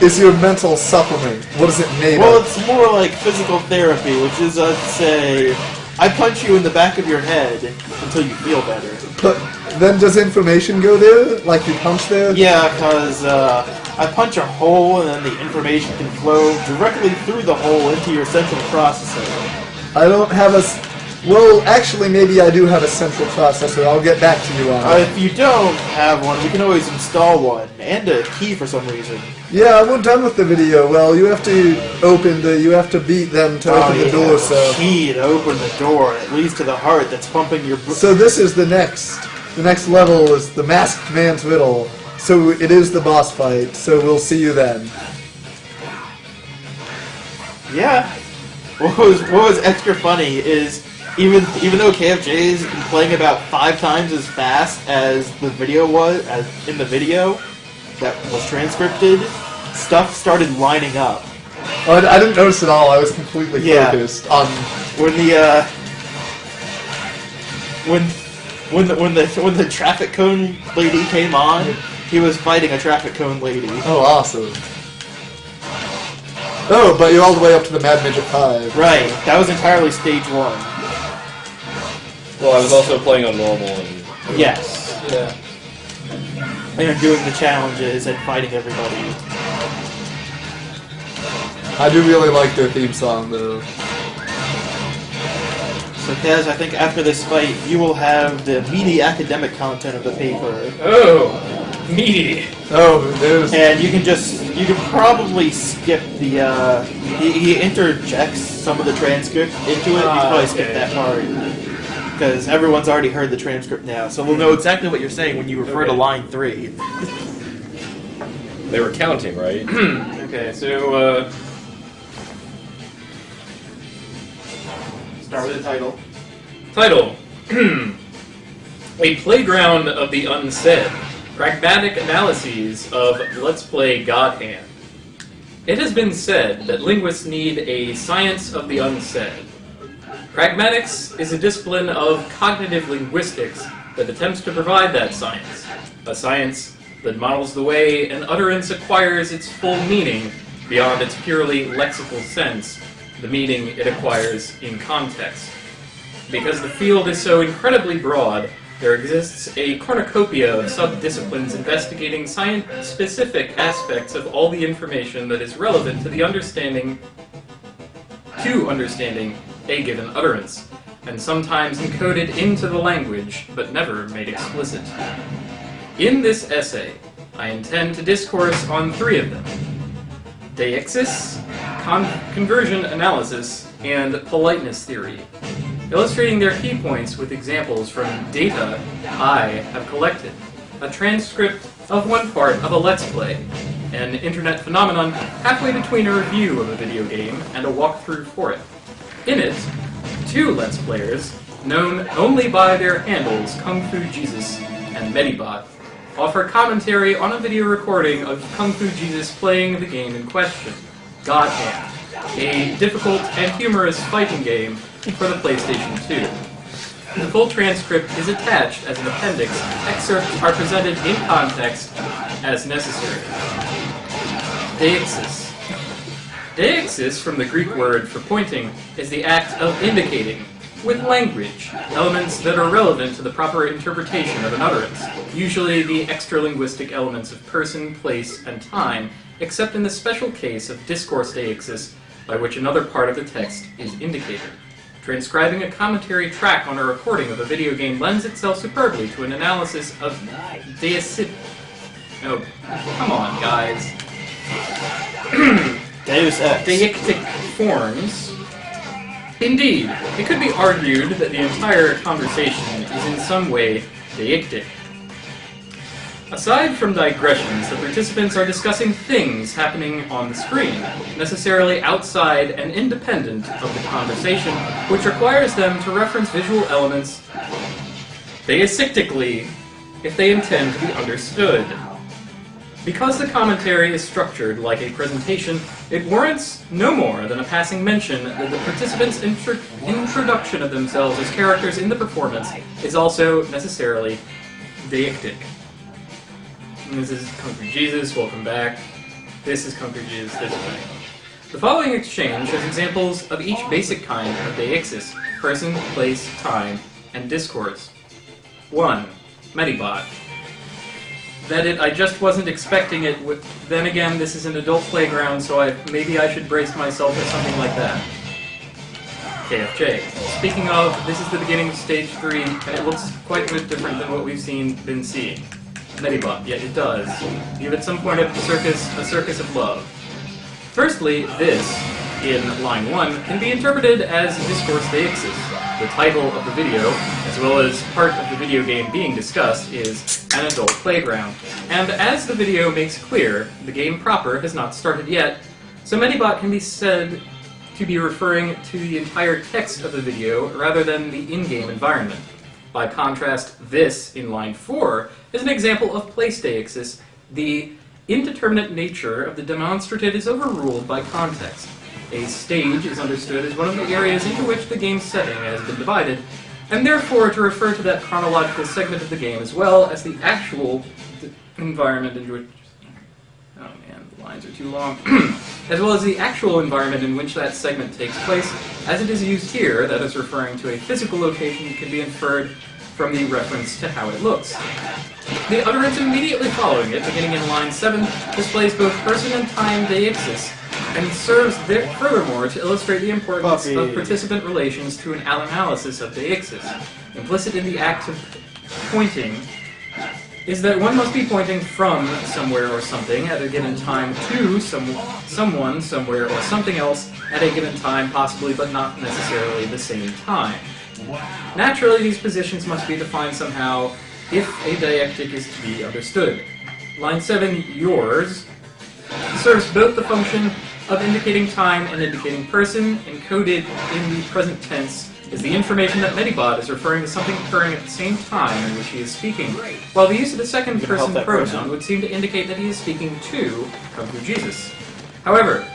is your mental supplement? What is it made Well, of? it's more like physical therapy, which is, say... I punch you in the back of your head until you feel better. But then does information go there? Like you punch there? Yeah, because I punch a hole and then the information can flow directly through the hole into your central processor. I don't have a... Well, actually, maybe I do have a central processor. I'll get back to you on it. If you don't have one, we can always install one. And a key for some reason. Yeah, we're done with the video. Well, you have to you have to beat them to open the door, so... Key to open the door. It leads to the heart that's pumping your... So this is the next level is the Masked Man's Riddle. So it is the boss fight, so we'll see you then. Yeah. What was extra funny is... Even though KFJ is playing about 5 times as fast as the video was, as in the video that was transcripted, stuff started lining up. Oh, I didn't notice at all. I was completely focused on when the traffic cone lady came on. He was fighting a traffic cone lady. Oh, awesome. Oh, but you're all the way up to the Mad Midget 5. Right. That was entirely stage 1. Well, I was also playing on normal and... Yes. Yeah. And you're doing the challenges and fighting everybody. I do really like their theme song, though. So, Kaz, I think after this fight, you will have the meaty academic content of the paper. Oh, meaty. Oh, there's... And you can probably skip the, he interjects some of the transcript into it. You can probably skip that part. Because everyone's already heard the transcript now, so we'll know exactly what you're saying when you refer to line 3. They were counting, right? Okay, so, Start with the title. Title. A Playground of the Unsaid. Pragmatic Analyses of Let's Play God Hand. It has been said that linguists need a science of the unsaid. Pragmatics is a discipline of cognitive linguistics that attempts to provide that science. A science that models the way an utterance acquires its full meaning beyond its purely lexical sense, the meaning it acquires in context. Because the field is so incredibly broad, there exists a cornucopia of sub-disciplines investigating science-specific aspects of all the information that is relevant to understanding a given utterance, and sometimes encoded into the language, but never made explicit. In this essay, I intend to discourse on 3 of them. Deixis, conversion analysis, and politeness theory, illustrating their key points with examples from data I have collected, a transcript of one part of a Let's Play, an internet phenomenon halfway between a review of a video game and a walkthrough for it. In it, two Let's Players, known only by their handles Kung Fu Jesus and Medibot, offer commentary on a video recording of Kung Fu Jesus playing the game in question, God Hand, a difficult and humorous fighting game for the PlayStation 2. The full transcript is attached as an appendix. Excerpts are presented in context as necessary. Deixis. Deixis, from the Greek word for pointing, is the act of indicating, with language, elements that are relevant to the proper interpretation of an utterance, usually the extra-linguistic elements of person, place, and time, except in the special case of discourse deixis, by which another part of the text is indicated. Transcribing a commentary track on a recording of a video game lends itself superbly to an analysis of deicid... Oh, come on, guys. Deus Ex. Deictic forms. Indeed, it could be argued that the entire conversation is in some way deictic. Aside from digressions, the participants are discussing things happening on the screen, necessarily outside and independent of the conversation, which requires them to reference visual elements deictically if they intend to be understood. Because the commentary is structured like a presentation, it warrants no more than a passing mention that the participants' introduction of themselves as characters in the performance is also necessarily deictic. And this is Kung Fu Jesus, welcome back. This is Kung Fu Jesus, this way. The following exchange has examples of each basic kind of deixis: person, place, time, and discourse. 1. Medibot. I just wasn't expecting it. Then again, this is an adult playground, so maybe I should brace myself for something like that. KFJ. Speaking of, this is the beginning of Stage 3, and it looks quite a bit different than what we've been seeing. Medibot, yeah, it does. Give at some point a circus of love. Firstly, this, in line 1, can be interpreted as discourse deixis. The title of the video, as well as part of the video game being discussed, is an adult playground. And as the video makes clear, the game proper has not started yet, so Medibot can be said to be referring to the entire text of the video rather than the in-game environment. By contrast, this, in line 4, is an example of place deixis. The indeterminate nature of the demonstrative is overruled by context. A stage is understood as one of the areas into which the game's setting has been divided, and therefore to refer to that chronological segment of the game as well as the actual environment in which... Oh man, the lines are too long. As well as the actual environment in which that segment takes place, as it is used here, that is referring to a physical location, can be inferred from the reference to how it looks. The utterance immediately following it, beginning in line 7, displays both person and time deixis, and serves furthermore to illustrate the importance of participant relations to an analysis of deixis. Implicit in the act of pointing is that one must be pointing from somewhere or something at a given time to someone, somewhere, or something else at a given time, possibly but not necessarily the same time. Naturally, these positions must be defined somehow if a deictic is to be understood. Line 7, yours, serves both the function of indicating time and indicating person. Encoded in the present tense is the information that Medibot is referring to something occurring at the same time in which he is speaking, while the use of the second person pronoun would seem to indicate that he is speaking to Kung Fu Jesus. However,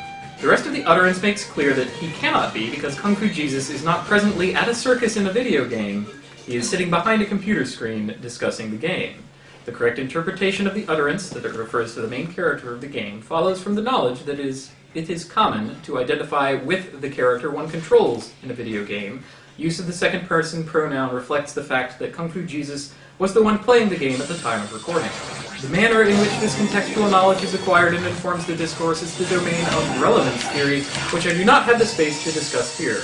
the rest of the utterance makes clear that he cannot be, because Kung Fu Jesus is not presently at a circus in a video game. He is sitting behind a computer screen discussing the game. The correct interpretation of the utterance, that it refers to the main character of the game, follows from the knowledge that it is common to identify with the character one controls in a video game. Use of the second person pronoun reflects the fact that Kung Fu Jesus was the one playing the game at the time of recording. The manner in which this contextual knowledge is acquired and informs the discourse is the domain of relevance theory, which I do not have the space to discuss here.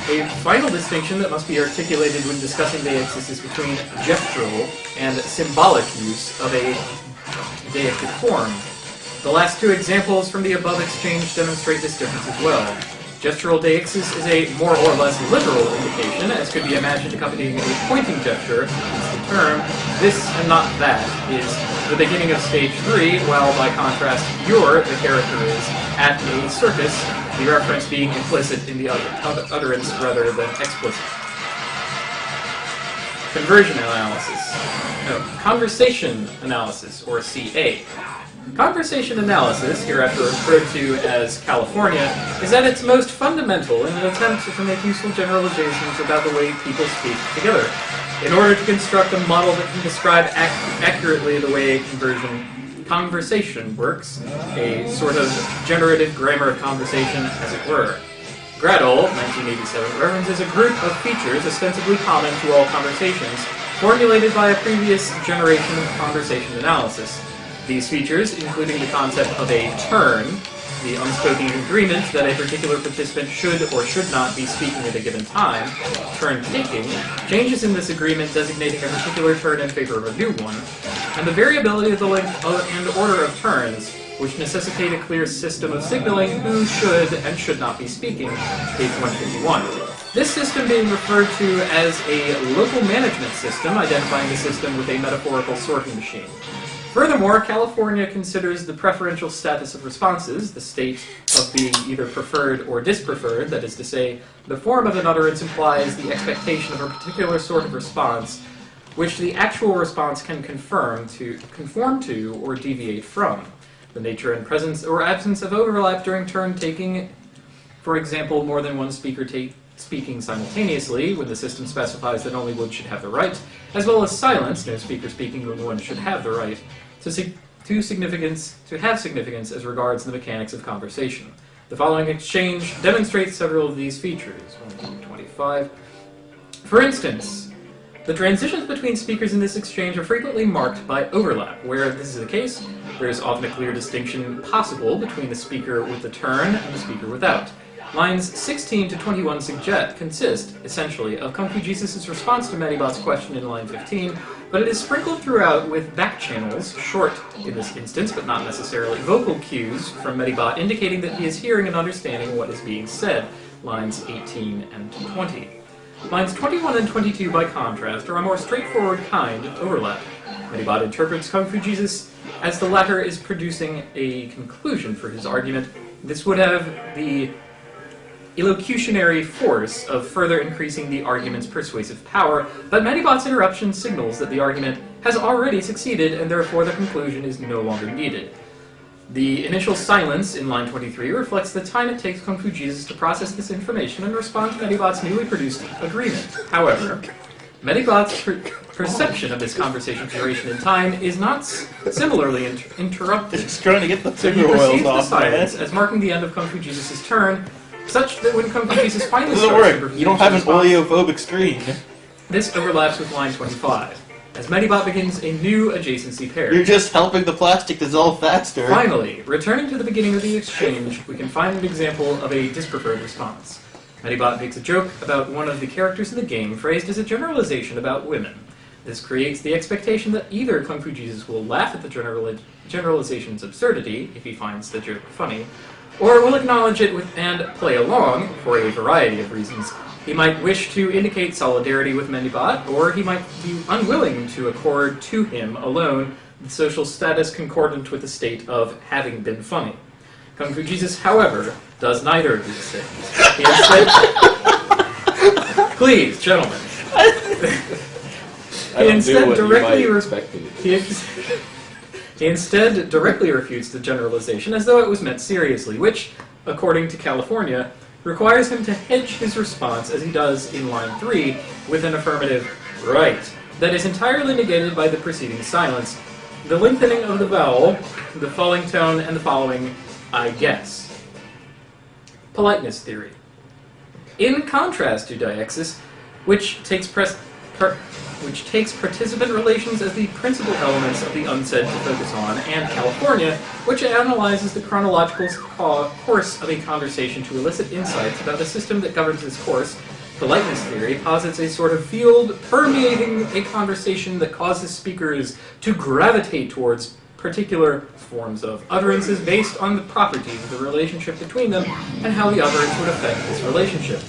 A final distinction that must be articulated when discussing deixis is between gestural and symbolic use of a deictic form. The last two examples from the above exchange demonstrate this difference as well. Gestural deixis is a more or less literal indication, as could be imagined accompanying a pointing gesture, hence the term. This and not that is the beginning of stage 3, while by contrast, you're, the character is, at a circus, the reference being implicit in the utterance rather than explicit. Conversion analysis. No, conversation analysis, or CA. Conversation analysis, hereafter referred to as California, is at its most fundamental in an attempt to make useful generalizations about the way people speak together, in order to construct a model that can describe accurately the way conversation works, a sort of generative grammar of conversation, as it were. Gradle, 1987, references a group of features ostensibly common to all conversations, formulated by a previous generation of conversation analysis. These features, including the concept of a turn, the unspoken agreement that a particular participant should or should not be speaking at a given time, turn-taking, changes in this agreement designating a particular turn in favor of a new one, and the variability of the length and order of turns, which necessitate a clear system of signaling who should and should not be speaking, page 151. This system being referred to as a local management system, identifying the system with a metaphorical sorting machine. Furthermore, California considers the preferential status of responses, the state of being either preferred or dispreferred, that is to say, the form of an utterance implies the expectation of a particular sort of response, which the actual response can conform to, or deviate from. The nature and presence or absence of overlap during turn-taking, for example, more than one speaker speaking simultaneously, when the system specifies that only one should have the right, as well as silence, no speaker speaking when one should have the right, to have significance as regards the mechanics of conversation. The following exchange demonstrates several of these features. 125. For instance, the transitions between speakers in this exchange are frequently marked by overlap. Where this is the case, there is often a clear distinction possible between the speaker with the turn and the speaker without. Lines 16 to 21 consist, essentially, of Kung Fu Jesus' response to Medibot's question in line 15, but it is sprinkled throughout with back channels, short in this instance, but not necessarily vocal cues from Medibot, indicating that he is hearing and understanding what is being said, lines 18 and 20. Lines 21 and 22, by contrast, are a more straightforward kind of overlap. Medibot interprets Kung Fu Jesus as the latter is producing a conclusion for his argument. This would have the elocutionary force of further increasing the argument's persuasive power, but Medibot's interruption signals that the argument has already succeeded and therefore the conclusion is no longer needed. The initial silence in line 23 reflects the time it takes Kung Fu Jesus to process this information and respond to Medibot's newly produced agreement. However, Medibot's perception of this conversation's duration in time is not similarly interrupted. Just trying to get the So he finger perceives oils the off. silence as marking the end of Kung Fu Jesus' turn, such that when Kung Fu Jesus finally Doesn't starts to work. refuse You don't have an response, oleophobic screen. this overlaps with line 25, as Medibot begins a new adjacency pair. You're just helping the plastic dissolve faster. Finally, returning to the beginning of the exchange, we can find an example of a dispreferred response. Medibot makes a joke about one of the characters in the game phrased as a generalization about women. This creates the expectation that either Kung Fu Jesus will laugh at the generalization's absurdity, if he finds the joke funny, or will acknowledge it and play along, for a variety of reasons. He might wish to indicate solidarity with Medibot, or he might be unwilling to accord to him alone the social status concordant with the state of having been funny. Kung Fu Jesus, however, does neither of these things. He instead... Please, gentlemen. I don't do what you might expect me to do. He instead directly refutes the generalization as though it was meant seriously, which, according to California, requires him to hedge his response, as he does in line 3, with an affirmative right that is entirely negated by the preceding silence, the lengthening of the vowel, the falling tone, and the following I guess. Politeness theory. In contrast to deixis, which takes participant relations as the principal elements of the unsaid to focus on, and California, which analyzes the chronological course of a conversation to elicit insights about the system that governs this course, politeness theory posits a sort of field permeating a conversation that causes speakers to gravitate towards particular forms of utterances based on the properties of the relationship between them and how the utterance would affect this relationship.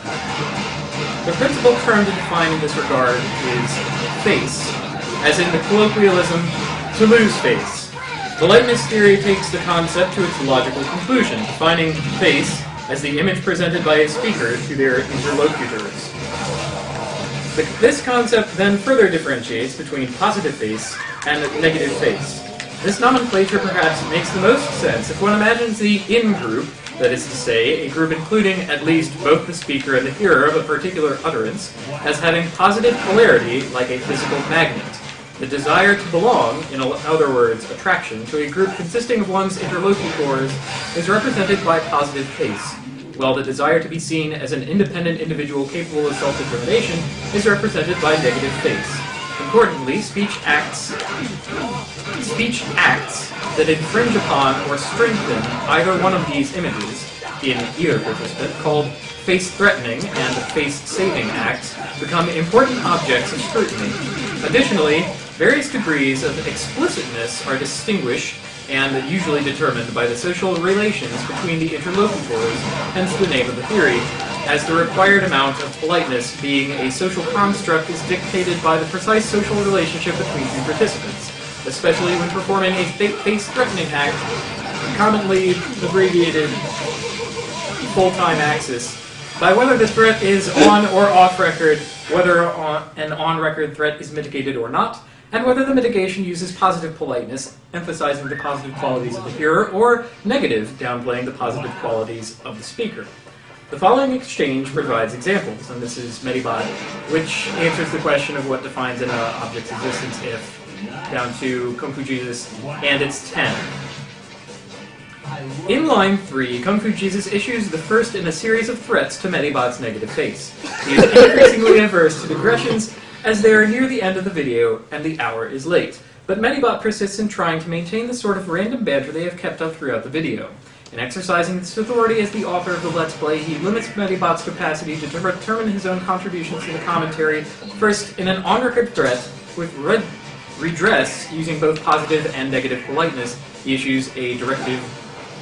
The principal term to define in this regard is face, as in the colloquialism, to lose face. Politeness theory takes the concept to its logical conclusion, defining face as the image presented by a speaker to their interlocutors. This concept then further differentiates between positive face and negative face. This nomenclature perhaps makes the most sense if one imagines the in-group, that is to say, a group including at least both the speaker and the hearer of a particular utterance, as having positive polarity like a physical magnet. The desire to belong, in other words, attraction, to a group consisting of one's interlocutors is represented by positive face, while the desire to be seen as an independent individual capable of self-determination is represented by negative face. Importantly, speech acts that infringe upon or strengthen either one of these images in either participant, called face-threatening and face-saving acts, become important objects of scrutiny. Additionally, various degrees of explicitness are distinguished and usually determined by the social relations between the interlocutors, hence the name of the theory, as the required amount of politeness being a social construct is dictated by the precise social relationship between two participants, especially when performing a face-threatening act, commonly abbreviated full-time axis, by whether the threat is on or off record, whether an on-record threat is mitigated or not, and whether the mitigation uses positive politeness, emphasizing the positive qualities of the hearer, or negative, downplaying the positive qualities of the speaker. The following exchange provides examples, and this is Medibot, which answers the question of what defines an object's existence if, down to Kung Fu Jesus, and it's 10. In line 3, Kung Fu Jesus issues the first in a series of threats to Medibot's negative face. He is increasingly averse to digressions, as they are near the end of the video and the hour is late. But Medibot persists in trying to maintain the sort of random banter they have kept up throughout the video. In exercising this authority as the author of the Let's Play, he limits Medibot's capacity to determine his own contributions to the commentary, first in an on-record threat with redress using both positive and negative politeness. He issues a directive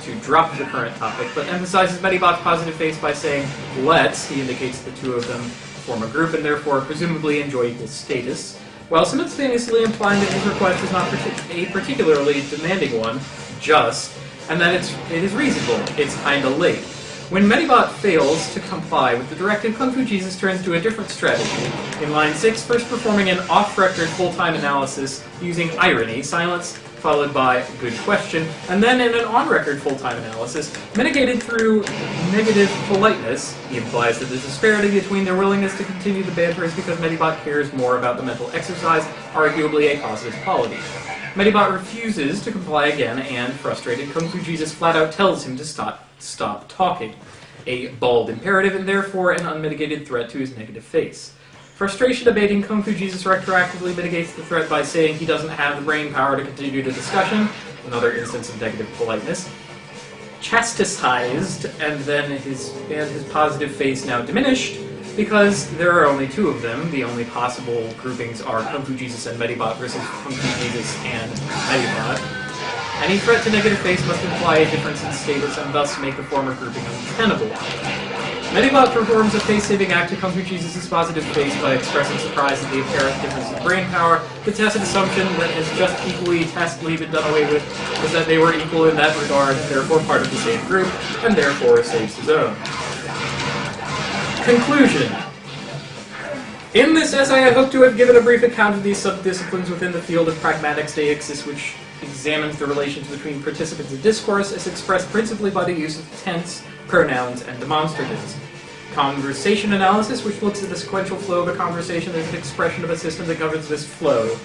to drop the current topic, but emphasizes Medibot's positive face by saying, let's, he indicates the two of them form a group and therefore presumably enjoy equal status, while simultaneously implying that his request is not a particularly demanding one, just, and that it is reasonable, it's kinda late. When Medibot fails to comply with the directive, Kung Fu Jesus turns to a different strategy. In line 6, first performing an off-record full-time analysis using irony, silence, followed by good question, and then in an on-record full-time analysis, mitigated through negative politeness. He implies that the disparity between their willingness to continue the banter is because Medibot cares more about the mental exercise, arguably a positive quality. Medibot refuses to comply again, and, frustrated, Kung Fu Jesus flat-out tells him to stop talking, a bald imperative and therefore an unmitigated threat to his negative face. Frustration abating, Kung Fu Jesus retroactively mitigates the threat by saying he doesn't have the brain power to continue the discussion, another instance of negative politeness. Chastised, and then his positive face now diminished, because there are only two of them. The only possible groupings are Kung Fu Jesus and Medibot versus Kung Fu Jesus and Medibot. Any threat to negative face must imply a difference in status and thus make the former grouping untenable. Medibot performs a face-saving act to Kung Fu Jesus' positive face by expressing surprise at the apparent difference in brain power. The tacit assumption that has just equally tacitly been done away with is that they were equal in that regard, therefore part of the same group, and therefore saves his own. Conclusion. In this essay, I hope to have given a brief account of these subdisciplines within the field of pragmatics deixis, which examines the relations between participants in discourse as expressed principally by the use of tense, pronouns, and demonstratives. Conversation analysis, which looks at the sequential flow of a conversation as an expression of a system that governs this flow.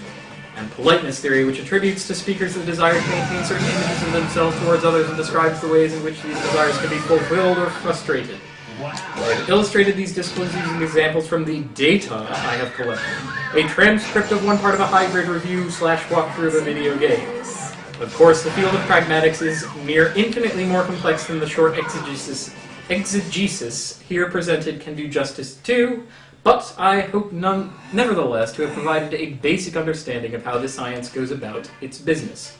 And politeness theory, which attributes to speakers the desire to maintain certain images of themselves towards others and describes the ways in which these desires can be fulfilled or frustrated. I have illustrated these disciplines using examples from the data I have collected. A transcript of one part of a hybrid review / walkthrough of a video game. Of course, the field of pragmatics is infinitely more complex than the short exegesis here presented can do justice to, but I hope nevertheless to have provided a basic understanding of how this science goes about its business.